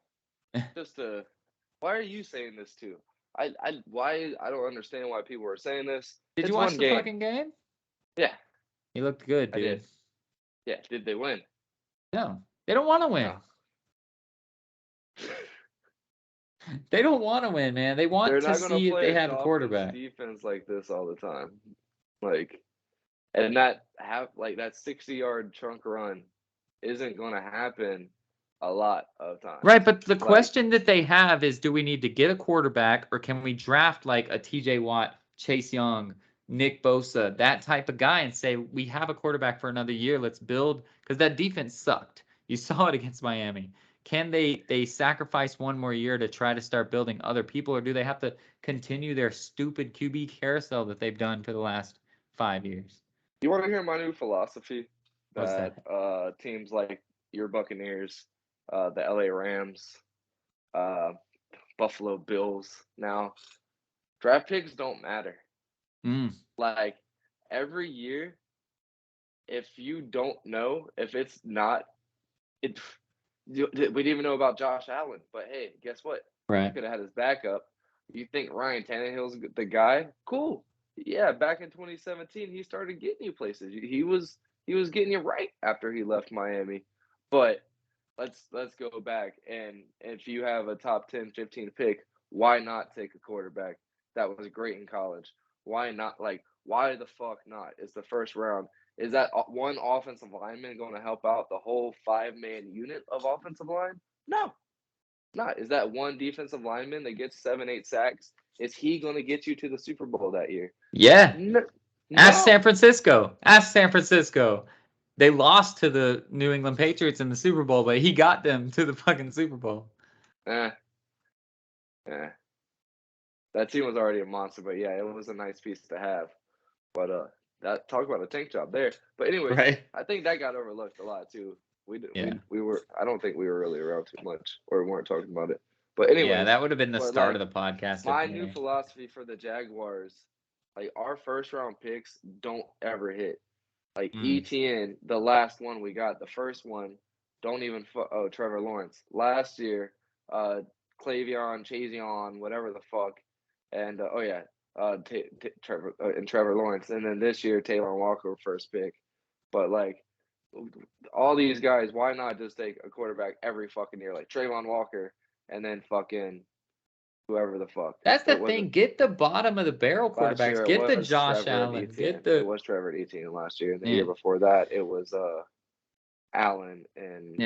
Why are you saying this too? I don't understand why people are saying this. Did you watch the fucking game? Yeah. He looked good, dude. I did. Yeah. Did they win? No. They don't want to win. No. They don't want to win, man. They want to see if they have a quarterback. Defense like this all the time, and that 60-yard chunk run isn't going to happen a lot of times. Right, but the question that they have is, do we need to get a quarterback, or can we draft like a TJ Watt, Chase Young, Nick Bosa, that type of guy, and say we have a quarterback for another year? Let's build, because that defense sucked. You saw it against Miami. Can they sacrifice one more year to try to start building other people, or do they have to continue their stupid QB carousel that they've done for the last 5 years? You want to hear my new philosophy? What's that? Teams like your Buccaneers, the LA Rams, Buffalo Bills now, draft picks don't matter. Like every year, if you don't know, if it's not, we didn't even know about Josh Allen, but hey, guess what? Right. He could have had his backup. You think Ryan Tannehill's the guy? Cool. Yeah, back in 2017, he started getting you places. He was getting you right after he left Miami. But let's go back, and if you have a top 10, 15 pick, why not take a quarterback that was great in college? Why not? Why the fuck not? It's the first round. Is that one offensive lineman going to help out the whole 5-man unit of offensive line? No, not. Is that one defensive lineman that gets 7-8 sacks? Is he going to get you to the Super Bowl that year? Yeah. No. Ask San Francisco. They lost to the New England Patriots in the Super Bowl, but he got them to the fucking Super Bowl. That team was already a monster, but yeah, it was a nice piece to have. But that talk about a tank job there. But anyway, right. I think that got overlooked a lot too. We were. I don't think we were really around too much, or we weren't talking about it. But anyway, yeah, that would have been the start of the podcast. My new philosophy for the Jaguars, our first round picks don't ever hit. ETN, the last one we got, the first one, don't even. Trevor Lawrence last year, Clavion, Chazion, whatever the fuck, and Trevor Lawrence, and then this year Taylor Walker first pick. But all these guys, why not just take a quarterback every fucking year, like Trayvon Walker, and then fucking whoever the fuck. That's the thing. Get the bottom of the barrel quarterbacks. Get the Josh Allen. It was Trevor Etienne last year, and the year before that it was Allen and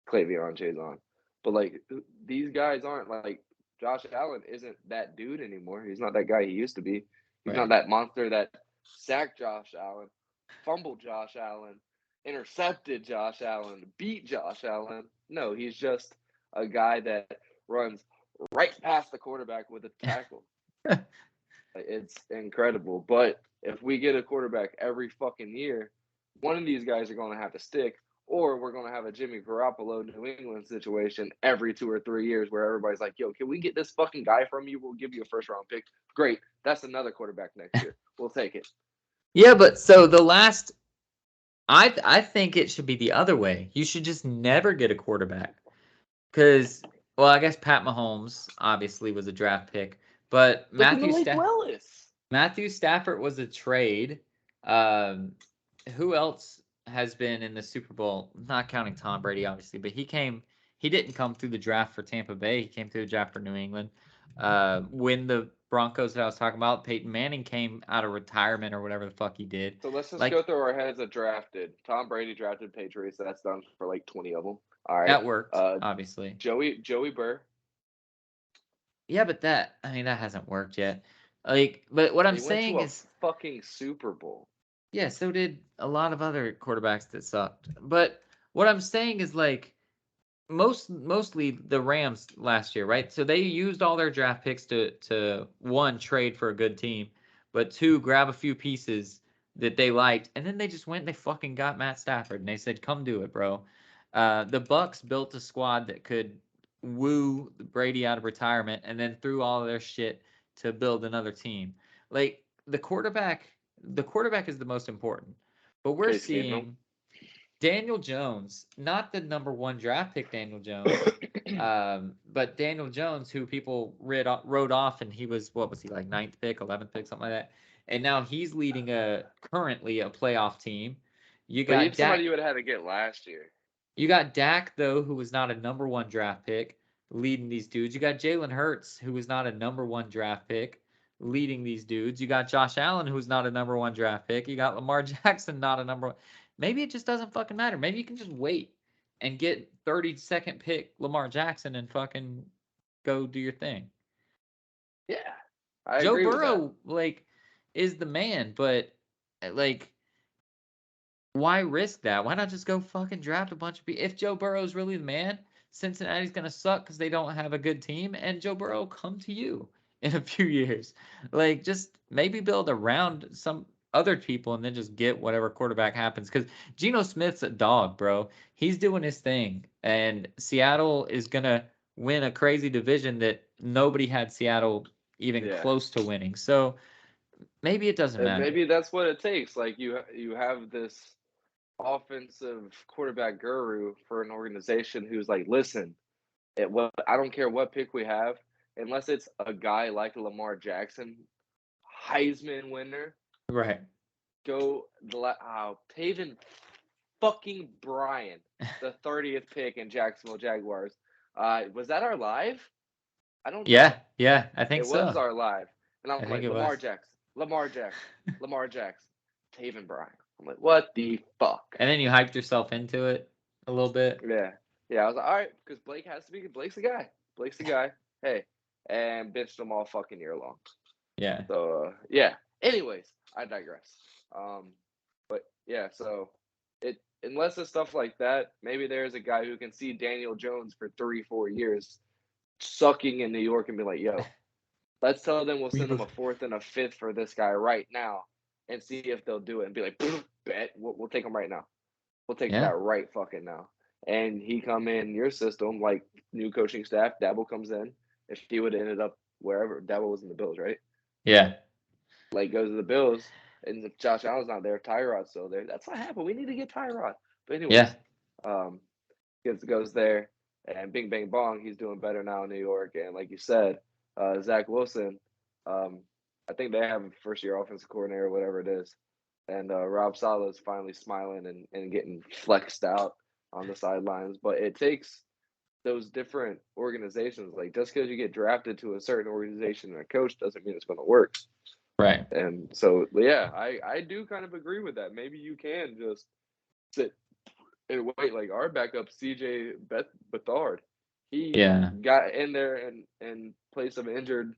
Clavion Chazion. But these guys aren't Josh Allen isn't that dude anymore. He's not that guy he used to be. He's not that monster that sacked Josh Allen, fumbled Josh Allen, intercepted Josh Allen, beat Josh Allen. No, he's just a guy that runs right past the quarterback with a tackle. It's incredible. But if we get a quarterback every fucking year, one of these guys are going to have to stick, or we're going to have a Jimmy Garoppolo New England situation every 2 or 3 years where everybody's like, yo, can we get this fucking guy from you? We'll give you a first-round pick. Great. That's another quarterback next year. We'll take it. Yeah, but so the last – I think it should be the other way. You should just never get a quarterback because – well, I guess Pat Mahomes obviously was a draft pick, but Matthew Stafford. Matthew Stafford was a trade. Who else has been in the Super Bowl? Not counting Tom Brady, obviously, but he didn't come through the draft for Tampa Bay. He came through the draft for New England. When the Broncos that I was talking about, Peyton Manning came out of retirement or whatever the fuck he did. So let's just go Like, through our heads that drafted. Tom Brady drafted Patriots. That's done for like 20 of them. All right. that worked, obviously. Joey Burr. Yeah, but that hasn't worked yet. Like, but what I'm They went saying to a is, fucking Super Bowl. yeah, so did a lot of other quarterbacks that sucked. But what I'm saying is, like, mostly the Rams last year, right? So they used all their draft picks to one, trade for a good team, but two, grab a few pieces that they liked, and then they just went and they fucking got Matt Stafford and they said, "Come do it, bro." The Bucks built a squad that could woo Brady out of retirement and then threw all of their shit to build another team. Like, the quarterback is the most important. But we're Case Keenum. seeing Daniel Jones, not the number one draft pick Daniel Jones, but Daniel Jones, who people wrote off, and he was, what was he, like, 9th pick, 11th pick, something like that. And now he's leading currently a playoff team. You But got he's somebody Dak. you would have had to get last year. You got Dak, though, who was not a number one draft pick, leading these dudes. You got Jalen Hurts, who was not a number one draft pick, leading these dudes. You got Josh Allen, who's not a number one draft pick. You got Lamar Jackson, not a number one. Maybe it just doesn't fucking matter. Maybe you can just wait and get 32nd pick Lamar Jackson and fucking go do your thing. Yeah, I Joe agree with that. Burrow, like, is the man, but, like, why risk that? Why not just go fucking draft a bunch of people? If Joe Burrow's really the man, Cincinnati's going to suck because they don't have a good team, and Joe Burrow will come to you in a few years. Like, just maybe build around some other people and then just get whatever quarterback happens. Because Geno Smith's a dog, bro. He's doing his thing, and Seattle is going to win a crazy division that nobody had Seattle even Yeah. close to winning. So maybe it doesn't And matter. maybe that's what it takes. Like you have this offensive quarterback guru for an organization who's like, listen, I don't care what pick we have, unless it's a guy like Lamar Jackson, Heisman winner, Right. go Taven fucking Bryan, the 30th pick in Jacksonville Jaguars. Was that our live? I don't know. Yeah, I think It so. was our live. And I I'm think like, it Lamar was. Jackson, Taven Bryan. I'm like, what the fuck? And then you hyped yourself into it a little bit. Yeah. Yeah, I was like, all right, because Blake's the guy. Blake's the guy. Hey. And benched him all fucking year long. Yeah. So yeah. Anyways, I digress. But yeah, so unless it's stuff like that, maybe there's a guy who can see Daniel Jones for 3-4 years sucking in New York and be like, yo, let's tell them we'll send them a 4th and a 5th for this guy right now and see if they'll do it and be like, bet we'll take him right now. We'll take that right fucking now. And he come in your system, like new coaching staff, Dabo comes in. If he would have ended up wherever, Dabo was in the Bills, right? Yeah. Like goes to the Bills, and if Josh Allen's not there, Tyrod's still there. That's what happened. We need to get Tyrod. But anyways, goes there, and bing bang bong, he's doing better now in New York. And like you said, Zach Wilson, I think they have a first-year offensive coordinator, whatever it is, and Rob Saleh's finally smiling and getting flexed out on the sidelines. But it takes those different organizations. Like just because you get drafted to a certain organization and a coach doesn't mean it's going to work. Right. And so, yeah, I do kind of agree with that. Maybe you can just sit and wait. Like our backup, CJ Beathard, he got in there in place of injured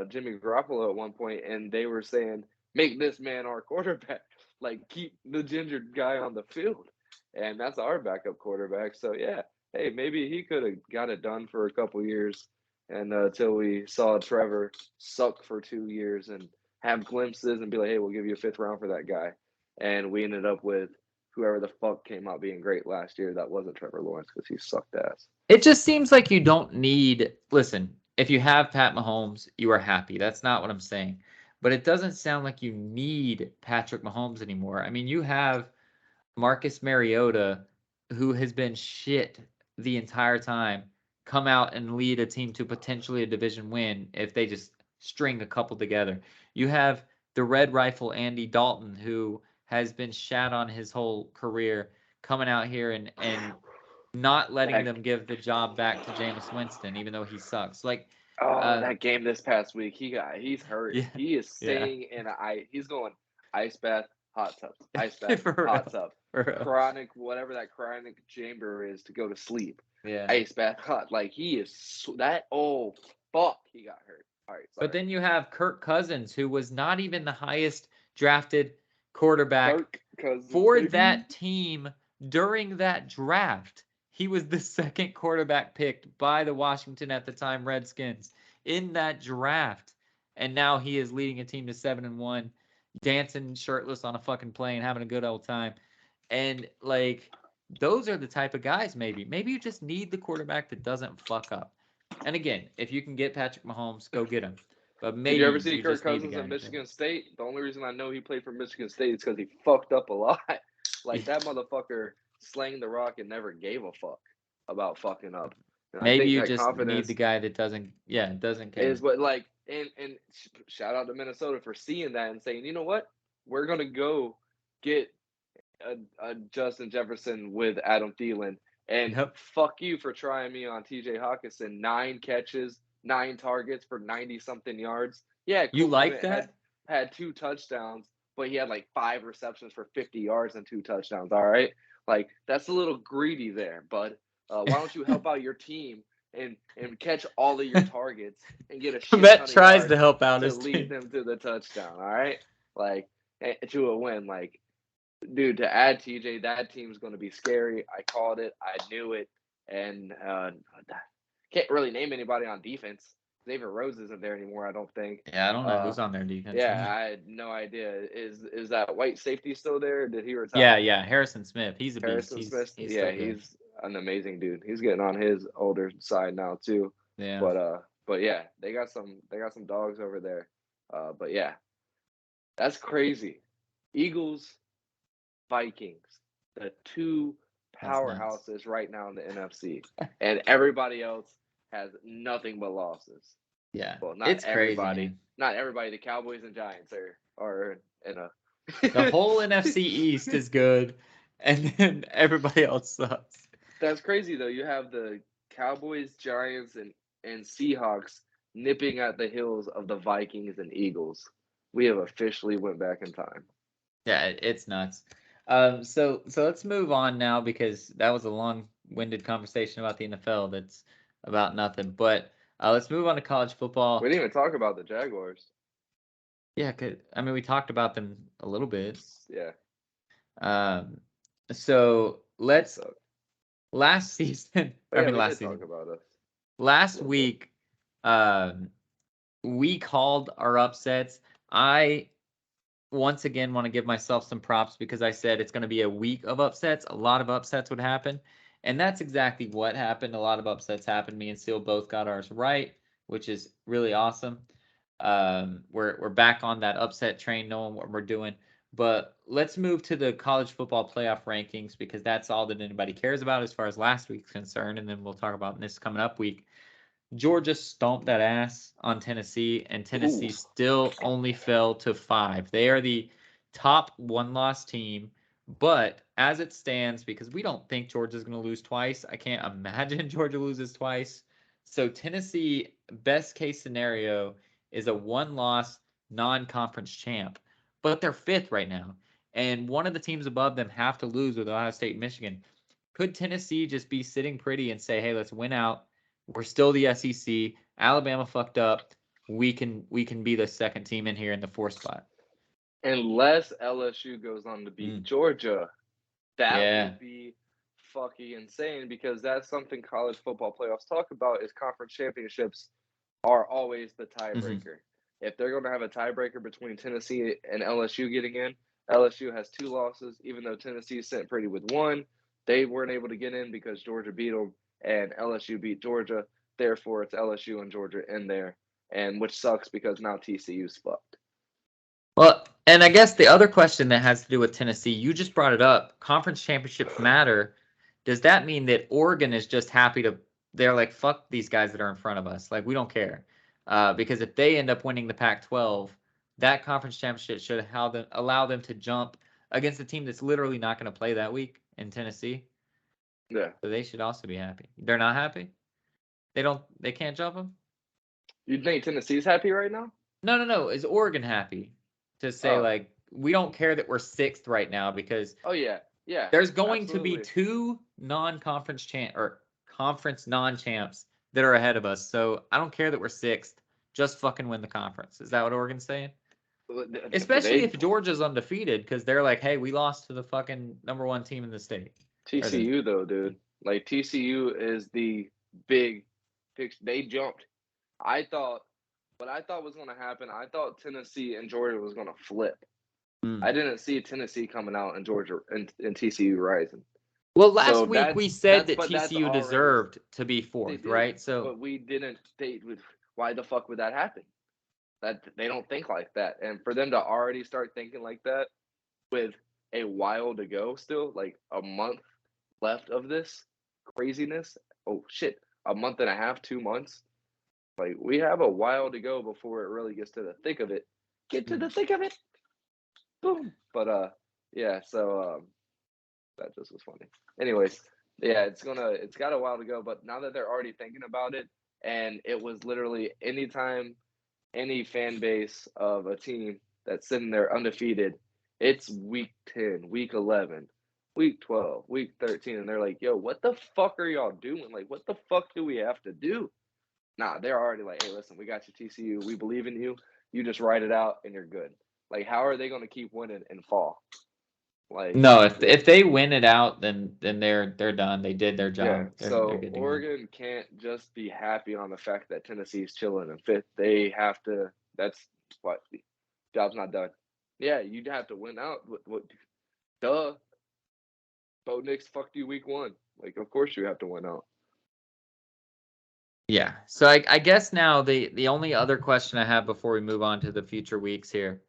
Jimmy Garoppolo at one point, and they were saying, make this man our quarterback. Like, keep the gingered guy on the field. And that's our backup quarterback. So, yeah, hey, maybe he could have got it done for a couple years and until we saw Trevor suck for 2 years and have glimpses and be like, hey, we'll give you a 5th round for that guy. And we ended up with whoever the fuck came out being great last year. That wasn't Trevor Lawrence because he sucked ass. It just seems like you don't need. Listen, if you have Pat Mahomes, you are happy. That's not what I'm saying. But it doesn't sound like you need Patrick Mahomes anymore. I mean, you have Marcus Mariota, who has been shit the entire time, come out and lead a team to potentially a division win if they just string a couple together. You have the Red Rifle Andy Dalton, who has been shat on his whole career, coming out here and not letting them give the job back to Jameis Winston, even though he sucks. Like, that game this past week, he's hurt. Yeah, He is yeah. staying he's going ice bath, hot tub, ice bath, For hot real, tub, for real. chronic, whatever that chronic chamber is to go to sleep. Yeah. Ice bath, hot. Like he is oh fuck, he got hurt. All right, sorry. But then you have Kirk Cousins, who was not even the highest drafted quarterback Kirk Cousins, for baby. that team during that draft. He was the second quarterback picked by the Washington at the time Redskins in that draft. And now he is leading a team to 7-1, dancing shirtless on a fucking plane, having a good old time. And like, those are the type of guys maybe. Maybe you just need the quarterback that doesn't fuck up. And again, if you can get Patrick Mahomes, go get him. But maybe Did you ever see you Kirk just need the Cousins guy at to Michigan State? The only reason I know he played for Michigan State is because he fucked up a lot. Like that motherfucker slang the rock and never gave a fuck about fucking up. And Maybe I think you that just confidence need the guy that doesn't care. is what like and shout out to Minnesota for seeing that and saying, you know what, we're gonna go get a Justin Jefferson with Adam Thielen, and Yep. fuck you for trying me on T.J. Hawkinson. 9 catches, 9 targets for 90-something yards. Yeah, cool. You like that? Had 2 touchdowns, but he had like 5 receptions for 50 yards and 2 touchdowns. All right, like that's a little greedy there, bud. Why don't you help out your team and catch all of your targets and get a shit Matt ton of tries yards to help out to his lead team. them to the touchdown? All right, like to a win. Like, dude, to add TJ, that team's going to be scary. I called it. I knew it, and can't really name anybody on defense. Xavier Rose isn't there anymore, I don't think. Yeah, I don't know who's on their defense. Yeah, I had no idea. Is that white safety still there? Did he retire? Yeah, Harrison Smith. He's a beast. Harrison Smith. He's Yeah, still good. he's an amazing dude. He's getting on his older side now too. Yeah. But yeah, they got some dogs over there. But yeah, that's crazy. Eagles, Vikings, the 2 powerhouses right now in the NFC, and everybody else has nothing but losses. Yeah, well, not it's everybody. Crazy, not everybody. The Cowboys and Giants are in a. The whole NFC East is good, and then everybody else sucks. That's crazy though. You have the Cowboys, Giants, and Seahawks nipping at the heels of the Vikings and Eagles. We have officially went back in time. Yeah, it's nuts. So let's move on now, because that was a long-winded conversation about the NFL that's about nothing. But let's move on to college football. We didn't even talk about the Jaguars. Yeah, we talked about them a little bit. Yeah. So let's. Last season, last season. Talk about us. Last week, we called our upsets. I once again want to give myself some props, because I said it's going to be a week of upsets. A lot of upsets would happen, and that's exactly what happened. A lot of upsets happened. Me and Seal both got ours right, which is really awesome. We're back on that upset train, knowing what we're doing. But let's move to the college football playoff rankings, because that's all that anybody cares about as far as last week's concerned, and then we'll talk about this coming up week. Georgia stomped that ass on Tennessee, and Tennessee still only fell to 5. They are the top 1-loss team, but as it stands, because we don't think Georgia's going to lose twice, I can't imagine Georgia loses twice. So Tennessee, best case scenario, is a 1-loss non-conference champ, but they're 5th right now, and one of the teams above them have to lose with Ohio State and Michigan. Could Tennessee just be sitting pretty and say, hey, let's win out? We're still the SEC. Alabama fucked up. We can be the second team in here in the 4th spot. Unless LSU goes on to beat Georgia, that would be fucking insane, because that's something college football playoffs talk about, is conference championships are always the tiebreaker. If they're going to have a tiebreaker between Tennessee and LSU getting in, LSU has 2 losses, even though Tennessee sent pretty with 1. They weren't able to get in because Georgia beat them, and LSU beat Georgia. Therefore, it's LSU and Georgia in there, and which sucks because now TCU's fucked. Well, and I guess the other question that has to do with Tennessee, you just brought it up. Conference championships matter. Does that mean that Oregon is just happy to? They're like, fuck these guys that are in front of us. Like, we don't care. Because if they end up winning the Pac-12, that conference championship should allow them to jump against a team that's literally not going to play that week in Tennessee. Yeah. So they should also be happy. They're not happy? They can't jump them? You think Tennessee's happy right now? No. Is Oregon happy to say, like, we don't care that we're 6th right now because yeah. there's going absolutely. to be 2 non-conference conference non-champs that are ahead of us. So I don't care that we're 6th. Just fucking win the conference. Is that what Oregon's saying? Especially if Georgia's undefeated, because they're like, hey, we lost to the fucking #1 team in the state. TCU though, dude. Like TCU is the big fix. They jumped. What I thought was going to happen, I thought Tennessee and Georgia was going to flip. I didn't see Tennessee coming out and Georgia and TCU rising. Well, last week we said that TCU deserved to be 4th, right? So, but we didn't. Why the fuck would that happen? That they don't think like that, and for them to already start thinking like that with a while to go, still like a month left of this craziness. Oh shit, a month and a half, 2 months. Like we have a while to go before it really gets to the thick of it. Get to the thick of it. Boom. But yeah. So that just was funny. Anyways, yeah, it's got a while to go. But now that they're already thinking about it, and it was literally anytime any fan base of a team that's sitting there undefeated, it's week 10, week 11, week 12, week 13, and they're like, yo, what the fuck are y'all doing? Like, what the fuck do we have to do? Nah, they're already like, hey, listen, we got you, TCU. We believe in you. You just write it out, and you're good. Like, how are they going to keep winning and fall? Like, no, if they win it out, then they're done. They did their job. Yeah, so Oregon can't just be happy on the fact that Tennessee's chilling in 5th. They have to. That's what job's not done. Yeah, you'd have to win out. What? Duh. Bo Nix fucked you week 1. Like, of course you have to win out. Yeah. So I guess now the only other question I have before we move on to the future weeks here.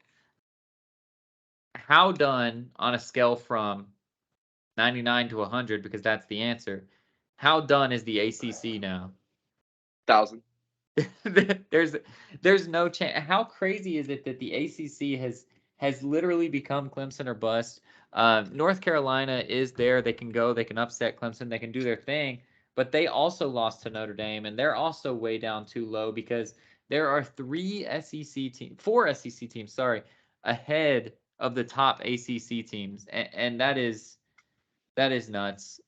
How done on a scale from 99 to 100, because that's the answer. How done is the ACC now? 1,000. There's no chance. How crazy is it that the ACC has literally become Clemson or bust? North Carolina is there. They can go. They can upset Clemson. They can do their thing. But they also lost to Notre Dame, and they're also way down too low because there are 4 SEC teams, sorry, ahead of the top ACC teams, and that is nuts.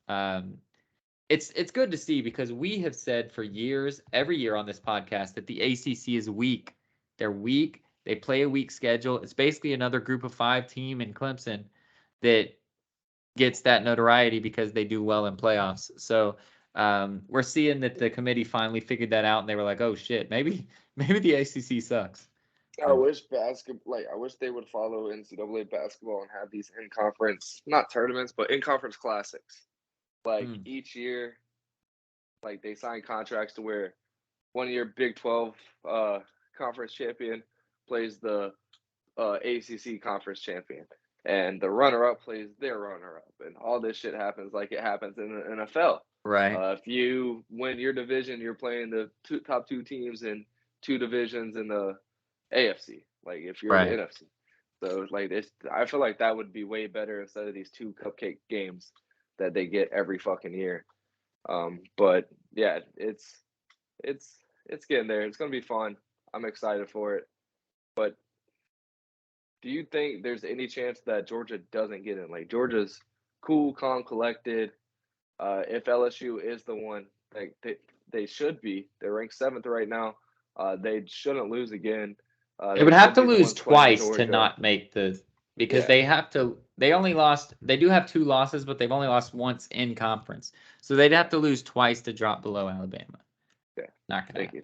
It's good to see because we have said for years, every year on this podcast, that the ACC is weak. They're weak. They play a weak schedule. It's basically another group of 5 team in Clemson that gets that notoriety because they do well in playoffs. So we're seeing that the committee finally figured that out, and they were like, "Oh shit, maybe the ACC sucks." I wish I wish they would follow NCAA basketball and have these in-conference, not tournaments, but in-conference classics. Like each year, like they sign contracts to where one year Big 12 conference champion plays the ACC conference champion, and the runner-up plays their runner-up, and all this shit happens like it happens in the NFL. Right. If you win your division, you're playing the top 2 teams in 2 divisions in the AFC. Like if you're the NFC. So like I feel like that would be way better instead of these 2 cupcake games that they get every fucking year. But yeah, it's getting there. It's gonna be fun. I'm excited for it. But do you think there's any chance that Georgia doesn't get in? Like Georgia's cool, calm, collected. If LSU is the one, like they should be. They're ranked 7th right now. They shouldn't lose again. They would have to lose twice to not make because they have to. They only lost. They do have 2 losses, but they've only lost once in conference. So they'd have to lose twice to drop below Alabama. Okay, not gonna happen. You.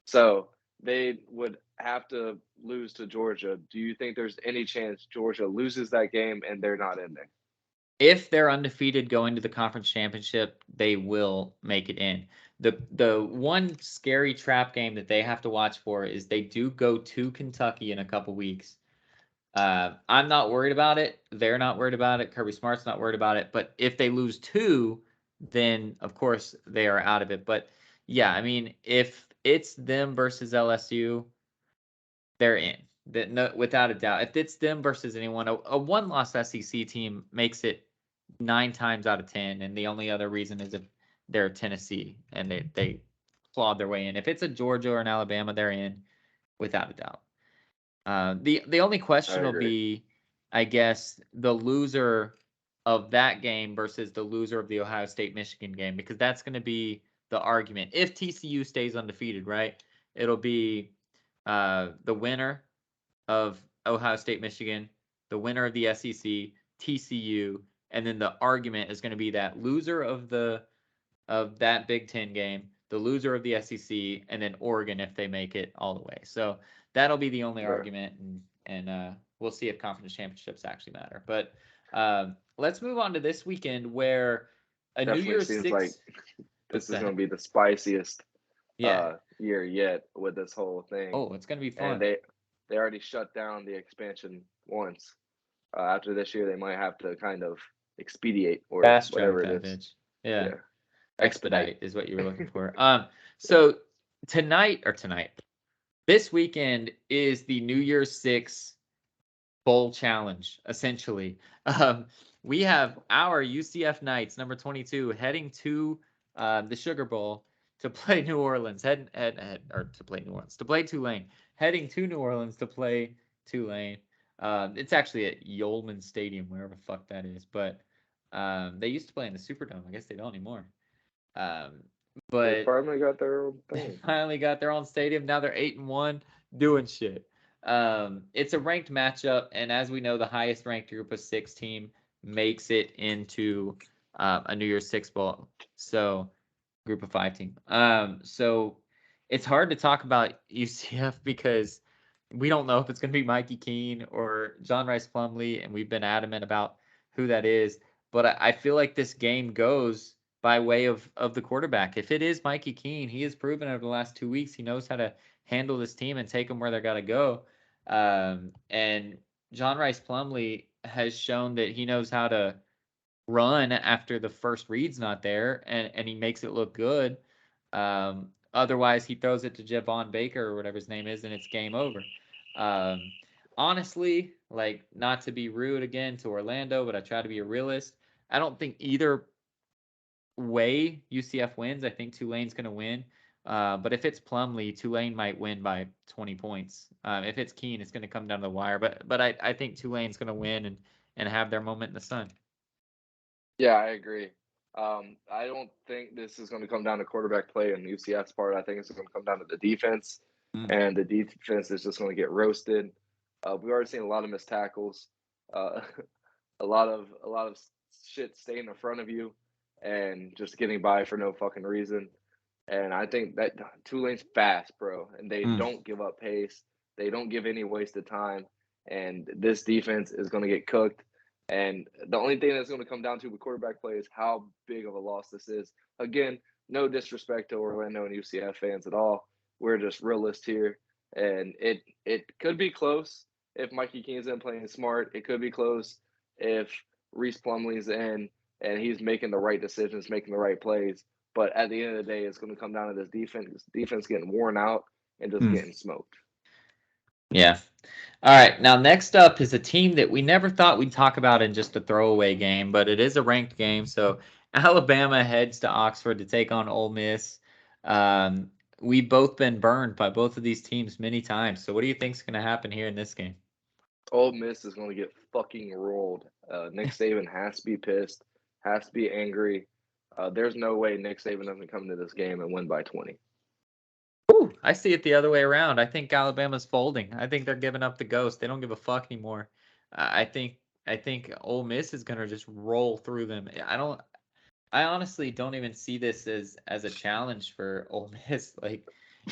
So they would have to lose to Georgia. Do you think there's any chance Georgia loses that game and they're not in there? If they're undefeated going to the conference championship, they will make it in. The one scary trap game that they have to watch for is they do go to Kentucky in a couple weeks. I'm not worried about it. They're not worried about it. Kirby Smart's not worried about it. But if they lose 2, then of course they are out of it. But yeah, I mean, if it's them versus LSU, they're in. No, without a doubt. If it's them versus anyone, a one-loss SEC team makes it 9 times out of 10, and the only other reason is if they're Tennessee and they clawed their way in. If it's a Georgia or an Alabama, they're in without a doubt. The only question will be, I guess, the loser of that game versus the loser of the Ohio State-Michigan game, because that's going to be the argument. If TCU stays undefeated, right, it'll be the winner of Ohio State-Michigan, the winner of the SEC, TCU, and then the argument is going to be that loser of that Big Ten game, the loser of the SEC, and then Oregon if they make it all the way. So that'll be the only argument, and we'll see if conference championships actually matter. But let's move on to this weekend where Definitely New Year's seems 6. Like this is going to be the spiciest year yet with this whole thing. Oh, it's going to be fun. And they already shut down the expansion once. After this year, they might have to kind of expedite or fast whatever track it that is. bitch. Yeah. Expedite is what you were looking for. So this weekend is the New Year's 6 Bowl Challenge, essentially. We have our UCF Knights, number 22, heading to the Sugar Bowl to play New Orleans. To play Tulane. Heading to New Orleans to play Tulane. It's actually at Yulman Stadium, wherever the fuck that is. But they used to play in the Superdome. I guess they don't anymore. But they finally got their own thing. They finally got their own stadium. Now they're 8-1, doing shit. It's a ranked matchup, and as we know, the highest ranked group of 6 team makes it into a New Year's 6 bowl. So group of 5 team. So it's hard to talk about UCF because we don't know if it's going to be Mikey Keene or John Rice Plumlee, and we've been adamant about who that is. But I feel like this game goes by way of the quarterback. If it is Mikey Keene, he has proven over the last 2 weeks he knows how to handle this team and take them where they got to go. And John Rice Plumlee has shown that he knows how to run after the first read's not there, and he makes it look good. Otherwise, he throws it to Javon Baker or whatever his name is, and it's game over. Honestly, like, not to be rude again to Orlando, but I try to be a realist. I don't think either way UCF wins. I think Tulane's going to win. But if it's Plumlee, Tulane might win by 20 points. If it's Keene, it's going to come down to the wire. But I think Tulane's going to win and have their moment in the sun. Yeah, I agree. I don't think this is going to come down to quarterback play on UCF's part. I think it's going to come down to the defense, and the defense is just going to get roasted. We've already seen a lot of missed tackles, a lot of shit staying in front of you, and just getting by for no fucking reason. And I think that Tulane's fast, bro, and they don't give up pace. They don't give any wasted time, and this defense is going to get cooked. And the only thing that's going to come down to with quarterback play is how big of a loss this is. Again, no disrespect to Orlando and UCF fans at all. We're just realists here, and it could be close if Mikey Keene's in playing smart. It could be close if Reese Plumlee's in and he's making the right decisions, making the right plays. But at the end of the day, it's going to come down to this defense getting worn out and just getting smoked. Yeah. All right. Now, next up is a team that we never thought we'd talk about in just a throwaway game, but it is a ranked game. So Alabama heads to Oxford to take on Ole Miss. We've both been burned by both of these teams many times. So what do you think is going to happen here in this game? Ole Miss is going to get fucking rolled. Nick Saban has to be pissed, has to be angry. There's no way Nick Saban doesn't come into this game and win by 20. Ooh, I see it the other way around. I think Alabama's folding. I think they're giving up the ghost. They don't give a fuck anymore. I think Ole Miss is gonna just roll through them. I honestly don't even see this as a challenge for Ole Miss. Like,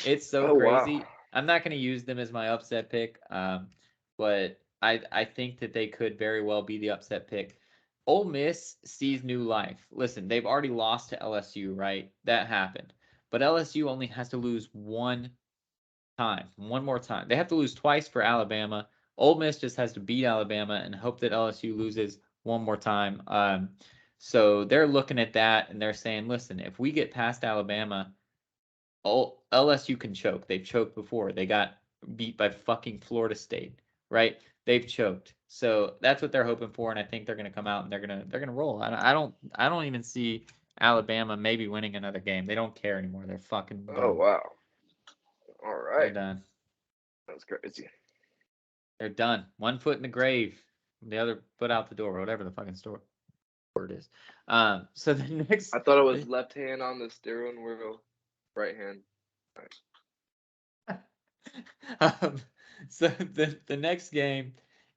it's so crazy. Wow. I'm not gonna use them as my upset pick. But I think that they could very well be the upset pick. Ole Miss sees new life. Listen, they've already lost to LSU, right? That happened. But LSU only has to lose one more time. They have to lose twice for Alabama. Ole Miss just has to beat Alabama and hope that LSU loses one more time. So they're looking at that and they're saying, listen, if we get past Alabama, LSU can choke. They've choked before. They got beat by fucking Florida State, right? They've choked. So that's what they're hoping for, and I think they're going to come out and they're gonna roll. I don't even see Alabama maybe winning another game. They don't care anymore. They're fucking Oh, done. wow. All They're right. done. That's crazy. They're done. One foot in the grave, the other foot out the door, whatever the fucking word is. So the next. I thought it was left hand on the steering wheel, right hand. um, so the next game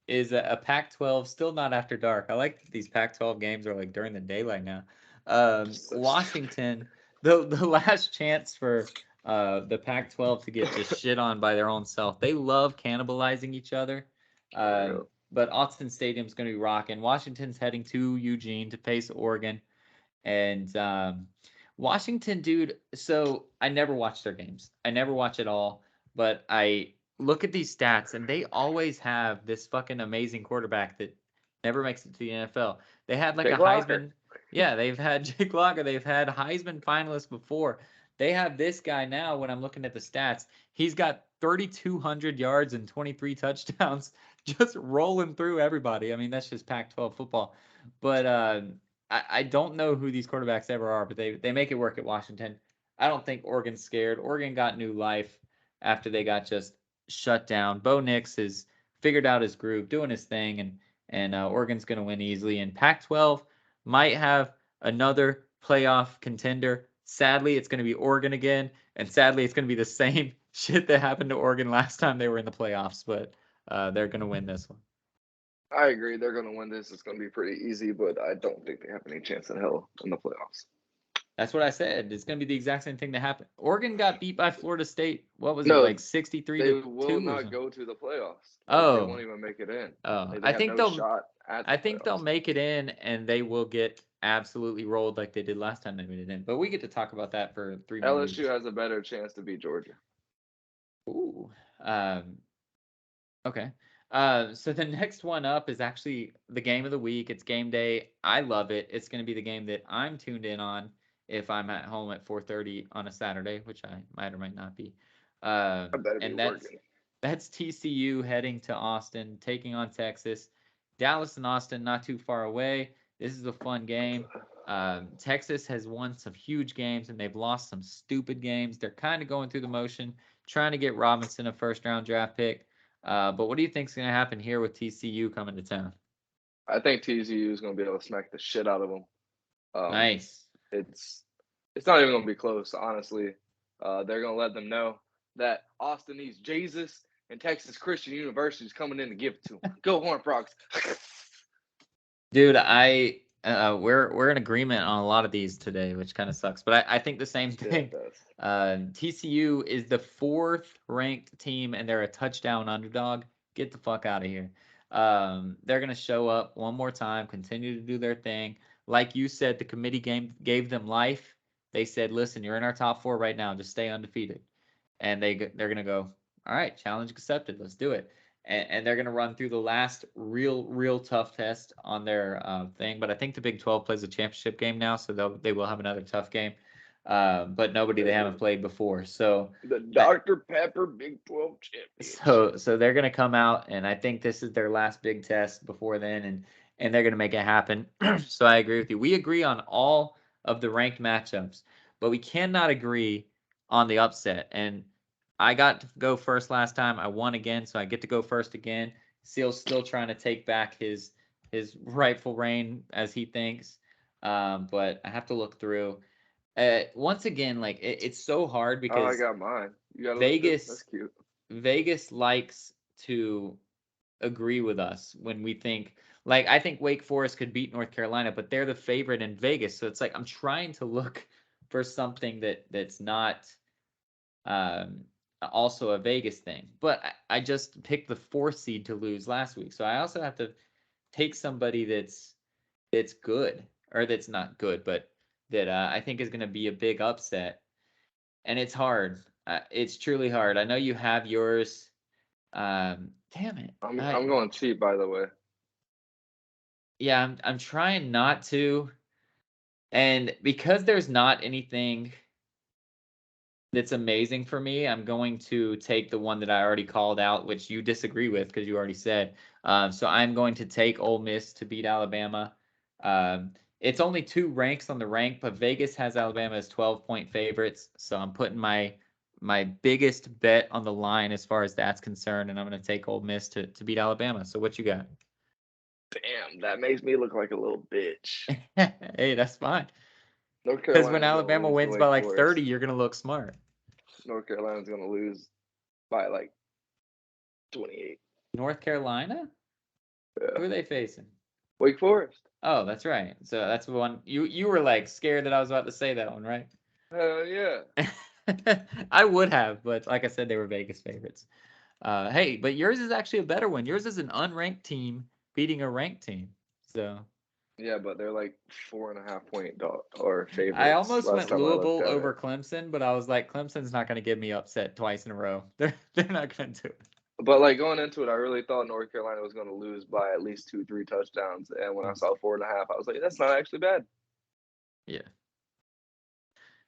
is a Pac-12, still not after dark. I like that these Pac-12 games are like during the daylight now. Washington, the last chance for the Pac-12 to get just shit on by their own self. They love cannibalizing each other. Unreal. But Austin Stadium's going to be rocking. Washington's heading to Eugene to face Oregon. And Washington, dude, so I never watch their games. I never watch at all. But I look at these stats, and they always have this fucking amazing quarterback that never makes it to the NFL. They had like Jake a Locker. Heisman. Yeah, they've had Jake Locker. They've had Heisman finalists before. They have this guy now. When I'm looking at the stats, he's got 3,200 yards and 23 touchdowns, just rolling through everybody. I mean, that's just Pac-12 football. But I don't know who these quarterbacks ever are, but they make it work at Washington. I don't think Oregon's scared. Oregon got new life after they got just shut down. Bo Nix has figured out his groove, doing his thing, and Oregon's going to win easily. And Pac-12 might have another playoff contender. Sadly, it's going to be Oregon again, and sadly, it's going to be the same shit that happened to Oregon last time they were in the playoffs. But they're going to win this one. I agree. They're going to win this. It's going to be pretty easy, but I don't think they have any chance in hell in the playoffs. That's what I said. It's going to be the exact same thing that happened. Oregon got beat by Florida State. What was it, No, like 63 they to will 2 or not something? go to the playoffs. They Oh, won't even make it in. oh. They have no shot at the I think they'll playoffs. make it in, and they will get absolutely rolled like they did last time they made it in. But we get to talk about that for 3 more weeks. LSU has a better chance to beat Georgia. Ooh. Okay. So the next one up is actually the game of the week. It's game day. I love it. It's going to be the game that I'm tuned in on if I'm at home at 4:30 on a Saturday, which I might or might not be. I better be And working. that's TCU heading to Austin, taking on Texas. Dallas and Austin not too far away. This is a fun game. Texas has won some huge games and they've lost some stupid games. They're kind of going through the motion, trying to get Robinson a first-round draft pick. But what do you think is going to happen here with TCU coming to town? I think TCU is going to be able to smack the shit out of them. Nice. It's not even going to be close, honestly. They're going to let them know that Austin needs Jesus and Texas Christian University is coming in to give it to them. Go Horned Frogs. Dude, we're in agreement on a lot of these today, which kind of sucks. But I think the same thing. TCU is the 4th ranked team, and they're a touchdown underdog. Get the fuck out of here. They're gonna show up one more time, continue to do their thing. Like you said, the committee gave them life. They said, "Listen, you're in our top 4 right now. Just stay undefeated." And they're gonna go, "All right, challenge accepted. Let's do it." And they're going to run through the last real tough test on their thing. But I think the Big 12 plays a championship game now, so they will have another tough game. But nobody they haven't played before. So the Dr. Pepper Big 12 championship. So they're going to come out, and I think this is their last big test before then, and they're going to make it happen. So I agree with you. We agree on all of the ranked matchups, but we cannot agree on the upset. And I got to go first last time. I won again, so I get to go first again. Seal's still trying to take back his rightful reign as he thinks, but I have to look through. Once again, like it's so hard because I got mine. You got Vegas. That's cute. Vegas likes to agree with us when we think like I think Wake Forest could beat North Carolina, but they're the favorite in Vegas. So it's like I'm trying to look for something that's not also a Vegas thing. But I just picked the 4th seed to lose last week. So I also have to take somebody that's good or that's not good, but that I think is going to be a big upset. And it's hard. It's truly hard. I know you have yours. Damn it. I'm going cheap, by the way. Yeah, I'm trying not to. And because there's not anything that's amazing for me. I'm going to take the one that I already called out, which you disagree with because you already said. So I'm going to take Ole Miss to beat Alabama. It's only 2 ranks on the rank, but Vegas has Alabama as 12-point favorites. So I'm putting my biggest bet on the line as far as that's concerned, and I'm going to take Ole Miss to beat Alabama. So what you got? Damn, that makes me look like a little bitch. Hey, that's fine. North Because when Carolina's gonna Alabama lose to wins by Wake like 30, Forest. you're going to look smart. North Carolina's gonna lose by like 28. North Carolina? Yeah. Who are they facing? Wake Forest. Oh, that's right. So that's the one you were like scared that I was about to say that one, right? Hell yeah. I would have, but like I said, they were Vegas favorites. Hey, but yours is actually a better one. Yours is an unranked team beating a ranked team. So Yeah, but they're like 4.5 point dog or I favorites almost last went time I looked Louisville at over it. Clemson, but I was like, Clemson's not going to get me upset twice in a row. They're not going to do it. But like going into it, I really thought North Carolina was gonna lose by at least 2, 3 touchdowns. And when I saw 4.5, I was like, that's not actually bad. Yeah.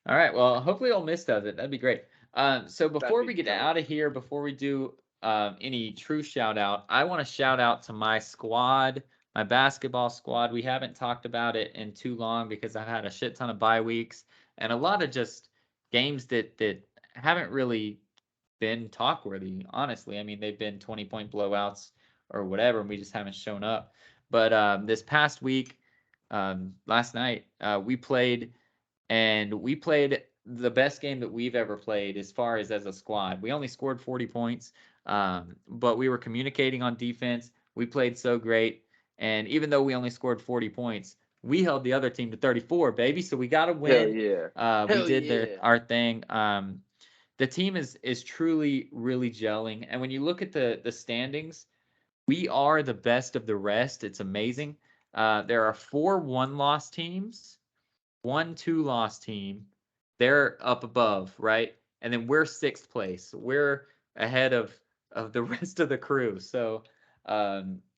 All right. Well, hopefully Ole Miss does it. That'd be great. So That'd before be we get dope. out of here, before we do any true shout out, I want to shout out to my squad, my basketball squad. We haven't talked about it in too long because I've had a shit ton of bye weeks and a lot of just games that haven't really been talk worthy. Honestly, I mean they've been 20-point blowouts or whatever, and we just haven't shown up. But this past week, last night, we played the best game that we've ever played as far as a squad. We only scored 40 points, but we were communicating on defense. We played so great. And even though we only scored 40 points, we held the other team to 34, baby. So we got to Hell win. yeah. We Hell did yeah. our thing. The team is truly, really gelling. And when you look at the standings, we are the best of the rest. It's amazing. There are 4 one-loss teams, 1 2-loss team. They're up above, right? And then we're 6th place. We're ahead of the rest of the crew. So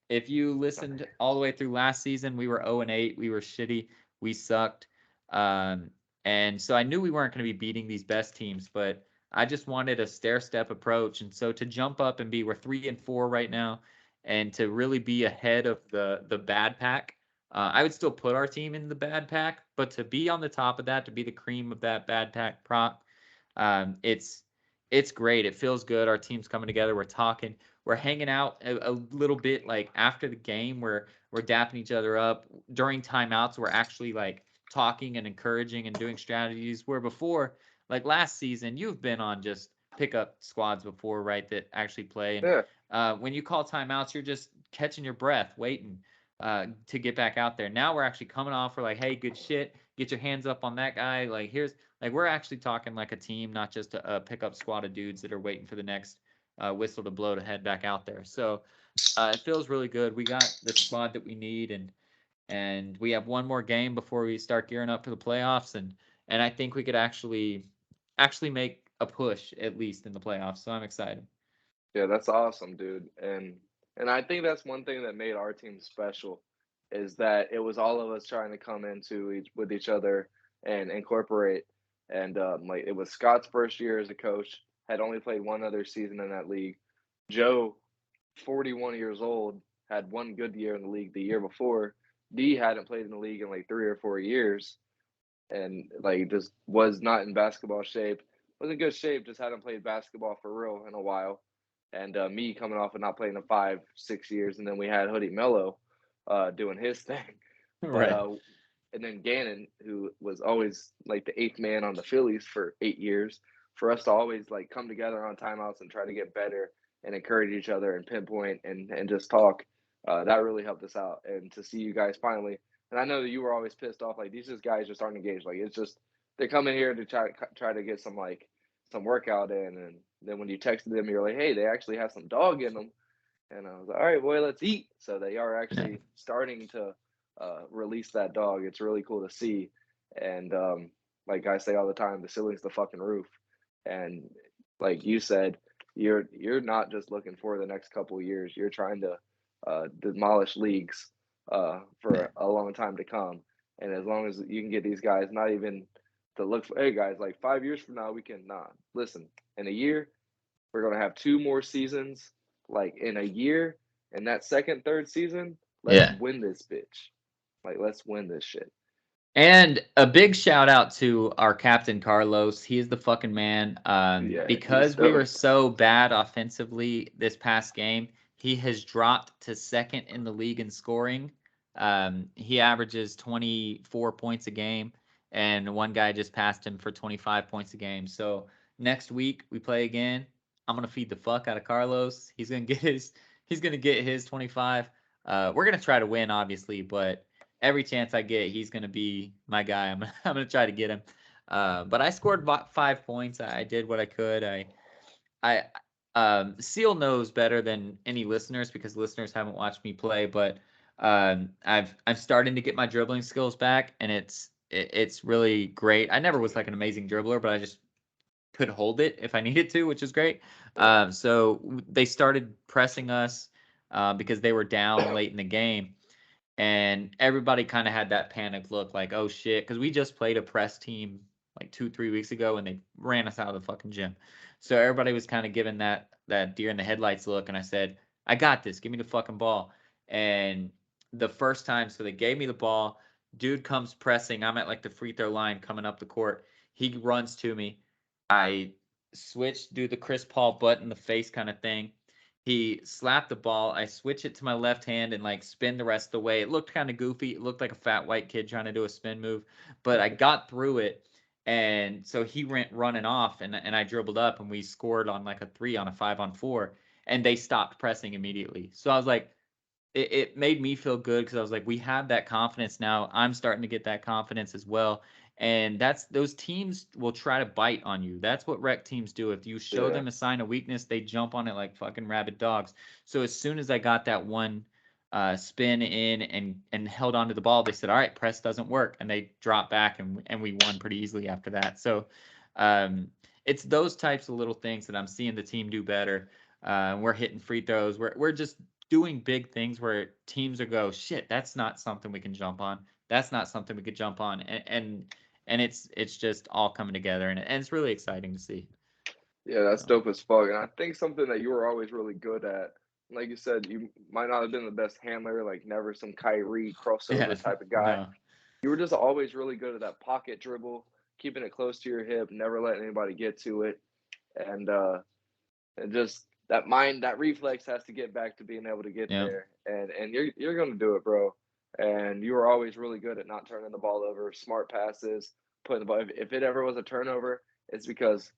if you listened all the way through last season, we were 0-8. We were shitty. We sucked. Um, and so I knew we weren't going to be beating these best teams, but I just wanted a stair step approach. And so to jump up and we're 3-4 right now, and to really be ahead of the bad pack. I would still put our team in the bad pack, but to be on the top of that, to be the cream of that bad pack prop, it's great. It feels good. Our team's coming together. We're talking. We're hanging out a little bit like after the game. We're dapping each other up during timeouts. We're actually like talking and encouraging and doing strategies. Where before, like last season, you've been on just pickup squads before, right? That actually play. And Yeah. when you call timeouts, you're just catching your breath, waiting to get back out there. Now we're actually coming off. We're like, hey, good shit. Get your hands up on that guy. Like here's like we're actually talking like a team, not just a pickup squad of dudes that are waiting for the next whistle to blow to head back out there. So it feels really good. We got the squad that we need, and we have one more game before we start gearing up for the playoffs, and I think we could actually make a push at least in the playoffs. So I'm excited. Yeah, that's awesome, dude. And I think that's one thing that made our team special is that it was all of us trying to come into with each other and incorporate. And like it was Scott's first year as a coach, had only played one other season in that league. Joe, 41 years old, had one good year in the league the year before. D hadn't played in the league in like 3 or 4 years and like just was not in basketball shape. Was in good shape, just hadn't played basketball for real in a while. And me coming off of not playing in 5, 6 years, and then we had Hoodie Mello doing his thing. But Right. and then Gannon, who was always like the eighth man on the Phillies for 8 years, for us to always like come together on timeouts and try to get better and encourage each other and pinpoint and just talk. That really helped us out. And to see you guys finally, and I know that you were always pissed off, like these just guys just aren't engaged. Like it's just they're coming here to try to get some workout in, and then when you texted them, you're like, hey, they actually have some dog in them. And I was like, all right, boy, let's eat. So they are actually starting to release that dog. It's really cool to see. And like I say all the time, the ceiling's the fucking roof. And like you said, you're not just looking for the next couple of years. You're trying to demolish leagues for a long time to come. And as long as you can get these guys, not even to look for, hey guys, like 5 years from now, we can listen, in a year, we're gonna have 2 more seasons, like in a year, and that second, third season, let's Yeah. win this bitch. Like, let's win this shit. And a big shout out to our captain Carlos. He is the fucking man. Yeah, he's Because we were dope. so bad offensively this past game, he has dropped to second in the league in scoring. He averages 24 points a game, and one guy just passed him for 25 points a game. So next week we play again. I'm gonna feed the fuck out of Carlos. He's gonna get his 25. We're gonna try to win, obviously, but every chance I get, he's going to be my guy. I'm going to try to get him. But I scored 5 points. I did what I could. Seal knows better than any listeners because listeners haven't watched me play. But I'm starting to get my dribbling skills back, and it's really great. I never was like an amazing dribbler, but I just could hold it if I needed to, which is great. So they started pressing us because they were down late in the game. And everybody kind of had that panic look like, oh shit, because we just played a press team like 2-3 weeks ago and they ran us out of the fucking gym. So everybody was kind of giving that deer in the headlights look, and I said, I got this, give me the fucking ball. And the first time, so they gave me the ball, dude comes pressing, I'm at like the free throw line coming up the court, he runs to me, I switch, do the Chris Paul butt in the face kind of thing. He slapped the ball. I switch it to my left hand and like spin the rest of the way. It looked kind of goofy. It looked like a fat white kid trying to do a spin move, but I got through it. And so he went running off, and I dribbled up, and we scored on like a 3 on a 5-on-4, and they stopped pressing immediately. So I was like, it made me feel good because I was like, we have that confidence now. I'm starting to get that confidence as well. And those teams will try to bite on you. That's what rec teams do. If you show them a sign of weakness, they jump on it like fucking rabid dogs. So as soon as I got that one spin in and held onto the ball, they said, all right, press doesn't work. And they dropped back, and we won pretty easily after that. So it's those types of little things that I'm seeing the team do better. We're hitting free throws. We're just doing big things where teams are go, shit, that's not something we can jump on. That's not something we could jump on. And it's just all coming together, and it's really exciting to see. Yeah, that's So, dope as fuck. And I think something that you were always really good at, like you said, you might not have been the best handler, like never some Kyrie yeah, crossover type of guy. no, You were just always really good at that pocket dribble, keeping it close to your hip, never letting anybody get to it. And just that reflex has to get back to being able to get yeah. there. And you're gonna do it, bro. And you were always really good at not turning the ball over, smart passes, putting the ball. If it ever was a turnover, it's because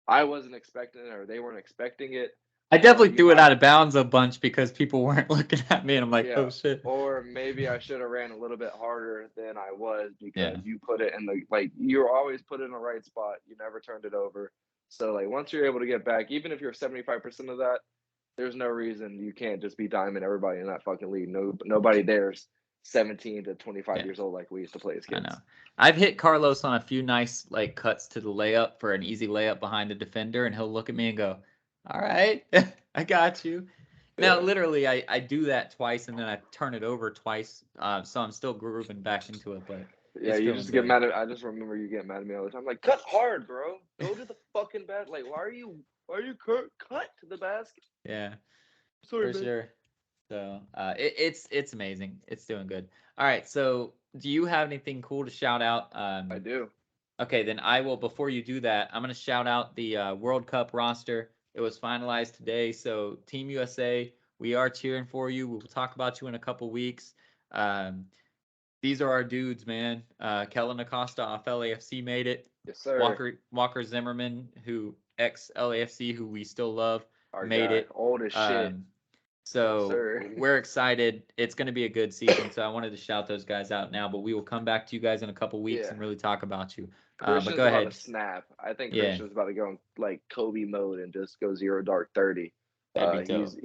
I wasn't expecting it or they weren't expecting it, I or definitely you threw it might out have, of bounds a bunch because people weren't looking at me, and I'm like, yeah, oh shit. or maybe I should have ran a little bit harder than I was Yeah, because you put it in the, like, you were always put it in the right spot. You never turned it over. So like once you're able to get back, even if you're 75% of that, there's no reason you can't just be diamond everybody in that fucking league. Nobody there's 17 to 25 yeah, years old like we used to play as I know. kids. I've hit Carlos on a few nice like cuts to the layup for an easy layup behind the defender, and he'll look at me and go, all right, I got you. Now, Yeah. literally, I do that twice, and then I turn it over twice, so I'm still grooving back into it, but Yeah, it's you feeling just get good. mad at, I just remember you getting mad at me all the time. Like, cut hard, bro. Go to the fucking basket. Like, why are you cut to the basket? Yeah, Sorry, for man. sure. So it's amazing. It's doing good. All right, so do you have anything cool to shout out? I do. Okay, then I will. Before you do that, I'm going to shout out the World Cup roster. It was finalized today, so Team USA, we are cheering for you. We'll talk about you in a couple weeks. Um, these are our dudes, man. Kellen Acosta off LAFC made it. Yes, sir. Walker Zimmerman, who ex LAFC, who we still love, Our made guy, it. old as shit. Um, Yes, so sir. we're excited. It's going to be a good season. So I wanted to shout those guys out now, but we will come back to you guys in a couple weeks Yeah. and really talk about you. But Christian's go about to ahead. snap. I think Yeah, Christian's about to go in like Kobe mode and just go zero dark 30. that'd be He's dope.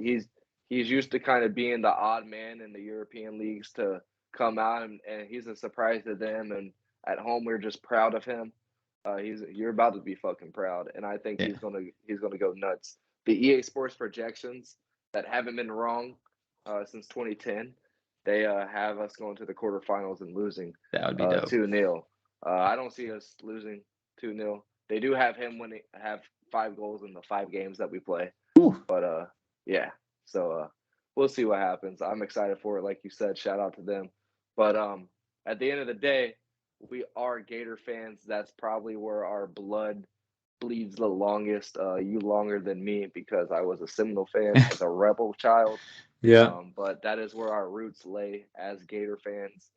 he's used to kind of being the odd man in the European leagues to come out, and he's a surprise to them. And at home, we're just proud of him. You're about to be fucking proud, and I think Yeah, he's gonna go nuts. The EA Sports projections that haven't been wrong since 2010, they have us going to the quarterfinals and losing that would be dope. 2-0. I don't see us losing 2-0. They do have him have 5 goals in the 5 games that we play. Ooh. But yeah. So we'll see what happens. I'm excited for it. Like you said, shout out to them. But at the end of the day, we are Gator fans. That's probably where our blood bleeds the longest. You longer than me because I was a Seminole fan as a Rebel child. Yeah. But that is where our roots lay as Gator fans.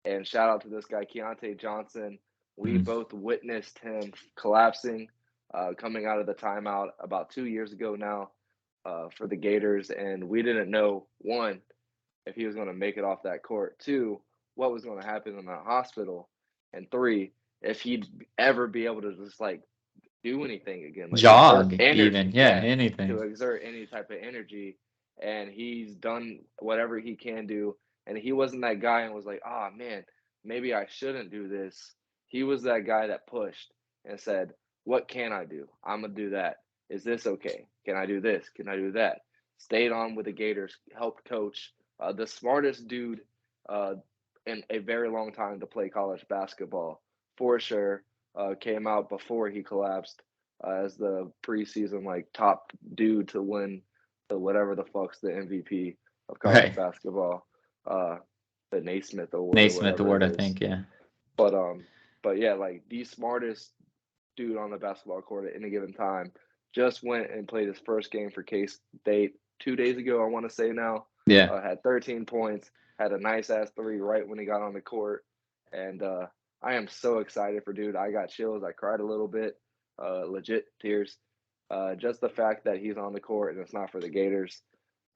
And shout out to this guy, Keontae Johnson. We both witnessed him collapsing, coming out of the timeout about 2 years ago now for the Gators. And we didn't know, one, if he was going to make it off that court, two, what was going to happen in the hospital, and three, if he'd ever be able to just like do anything again, like Jog, exert energy, even. Yeah, anything. to exert any type of energy. And he's done whatever he can do. And he wasn't that guy and was like, oh man, maybe I shouldn't do this. He was that guy that pushed and said, what can I do? I'm going to do that. Is this okay? Can I do this? Can I do that? Stayed on with the Gators, helped coach. The smartest dude in a very long time to play college basketball, for sure. Came out before he collapsed as the preseason like top dude to win the whatever the fuck's the MVP of college basketball, the Naismith Award. Naismith Award, I think, yeah. But yeah, like the smartest dude on the basketball court at any given time just went and played his first game for K-State 2 days ago, I want to say now. Yeah. Had 13 points, had a nice ass 3 right when he got on the court, and I am so excited for dude. I got chills. I cried a little bit, legit tears. Just the fact that he's on the court and it's not for the Gators.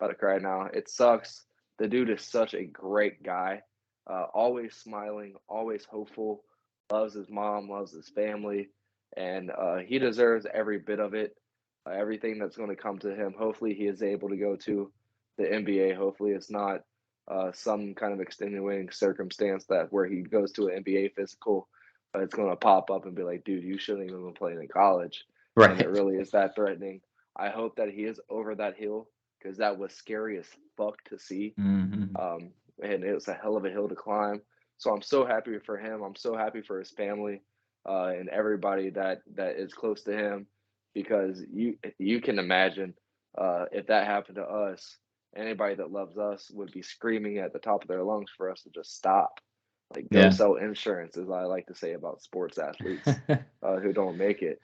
About to cry now. It sucks. The dude is such a great guy. Always smiling, always hopeful. Loves his mom, loves his family, and he deserves every bit of it. Everything that's going to come to him. Hopefully, he is able to go to the NBA. Hopefully, it's not some kind of extenuating circumstance that where he goes to an NBA physical, it's going to pop up and be like, dude, you shouldn't even been playing in college. Right. And it really is that threatening. I hope that he is over that hill because that was scary as fuck to see. Mm-hmm. And it was a hell of a hill to climb. So I'm so happy for him. I'm so happy for his family and everybody that is close to him, because you can imagine if that happened to us, anybody that loves us would be screaming at the top of their lungs for us to just stop. Like, go sell insurance, as I like to say about sports athletes who don't make it.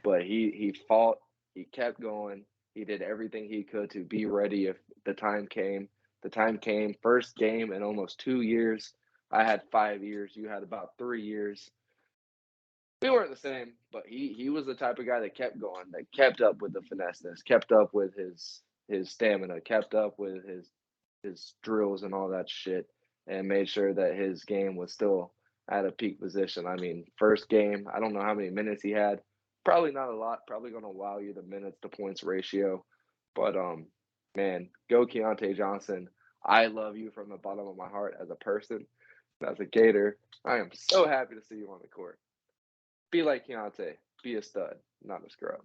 But he fought, he kept going, he did everything he could to be ready if the time came. The time came. First game in almost 2 years. I had 5 years. You had about 3 years. We weren't the same, but he was the type of guy that kept going, that kept up with the finesse, kept up with his stamina, kept up with his drills and all that shit, and made sure that his game was still at a peak position. I mean, first game, I don't know how many minutes he had. Probably not a lot. Probably going to wow you, the minutes to points ratio. But man, go Keontae Johnson. I love you from the bottom of my heart as a person, as a Gator. I am so happy to see you on the court. Be like Keontae. Be a stud, not a scrub.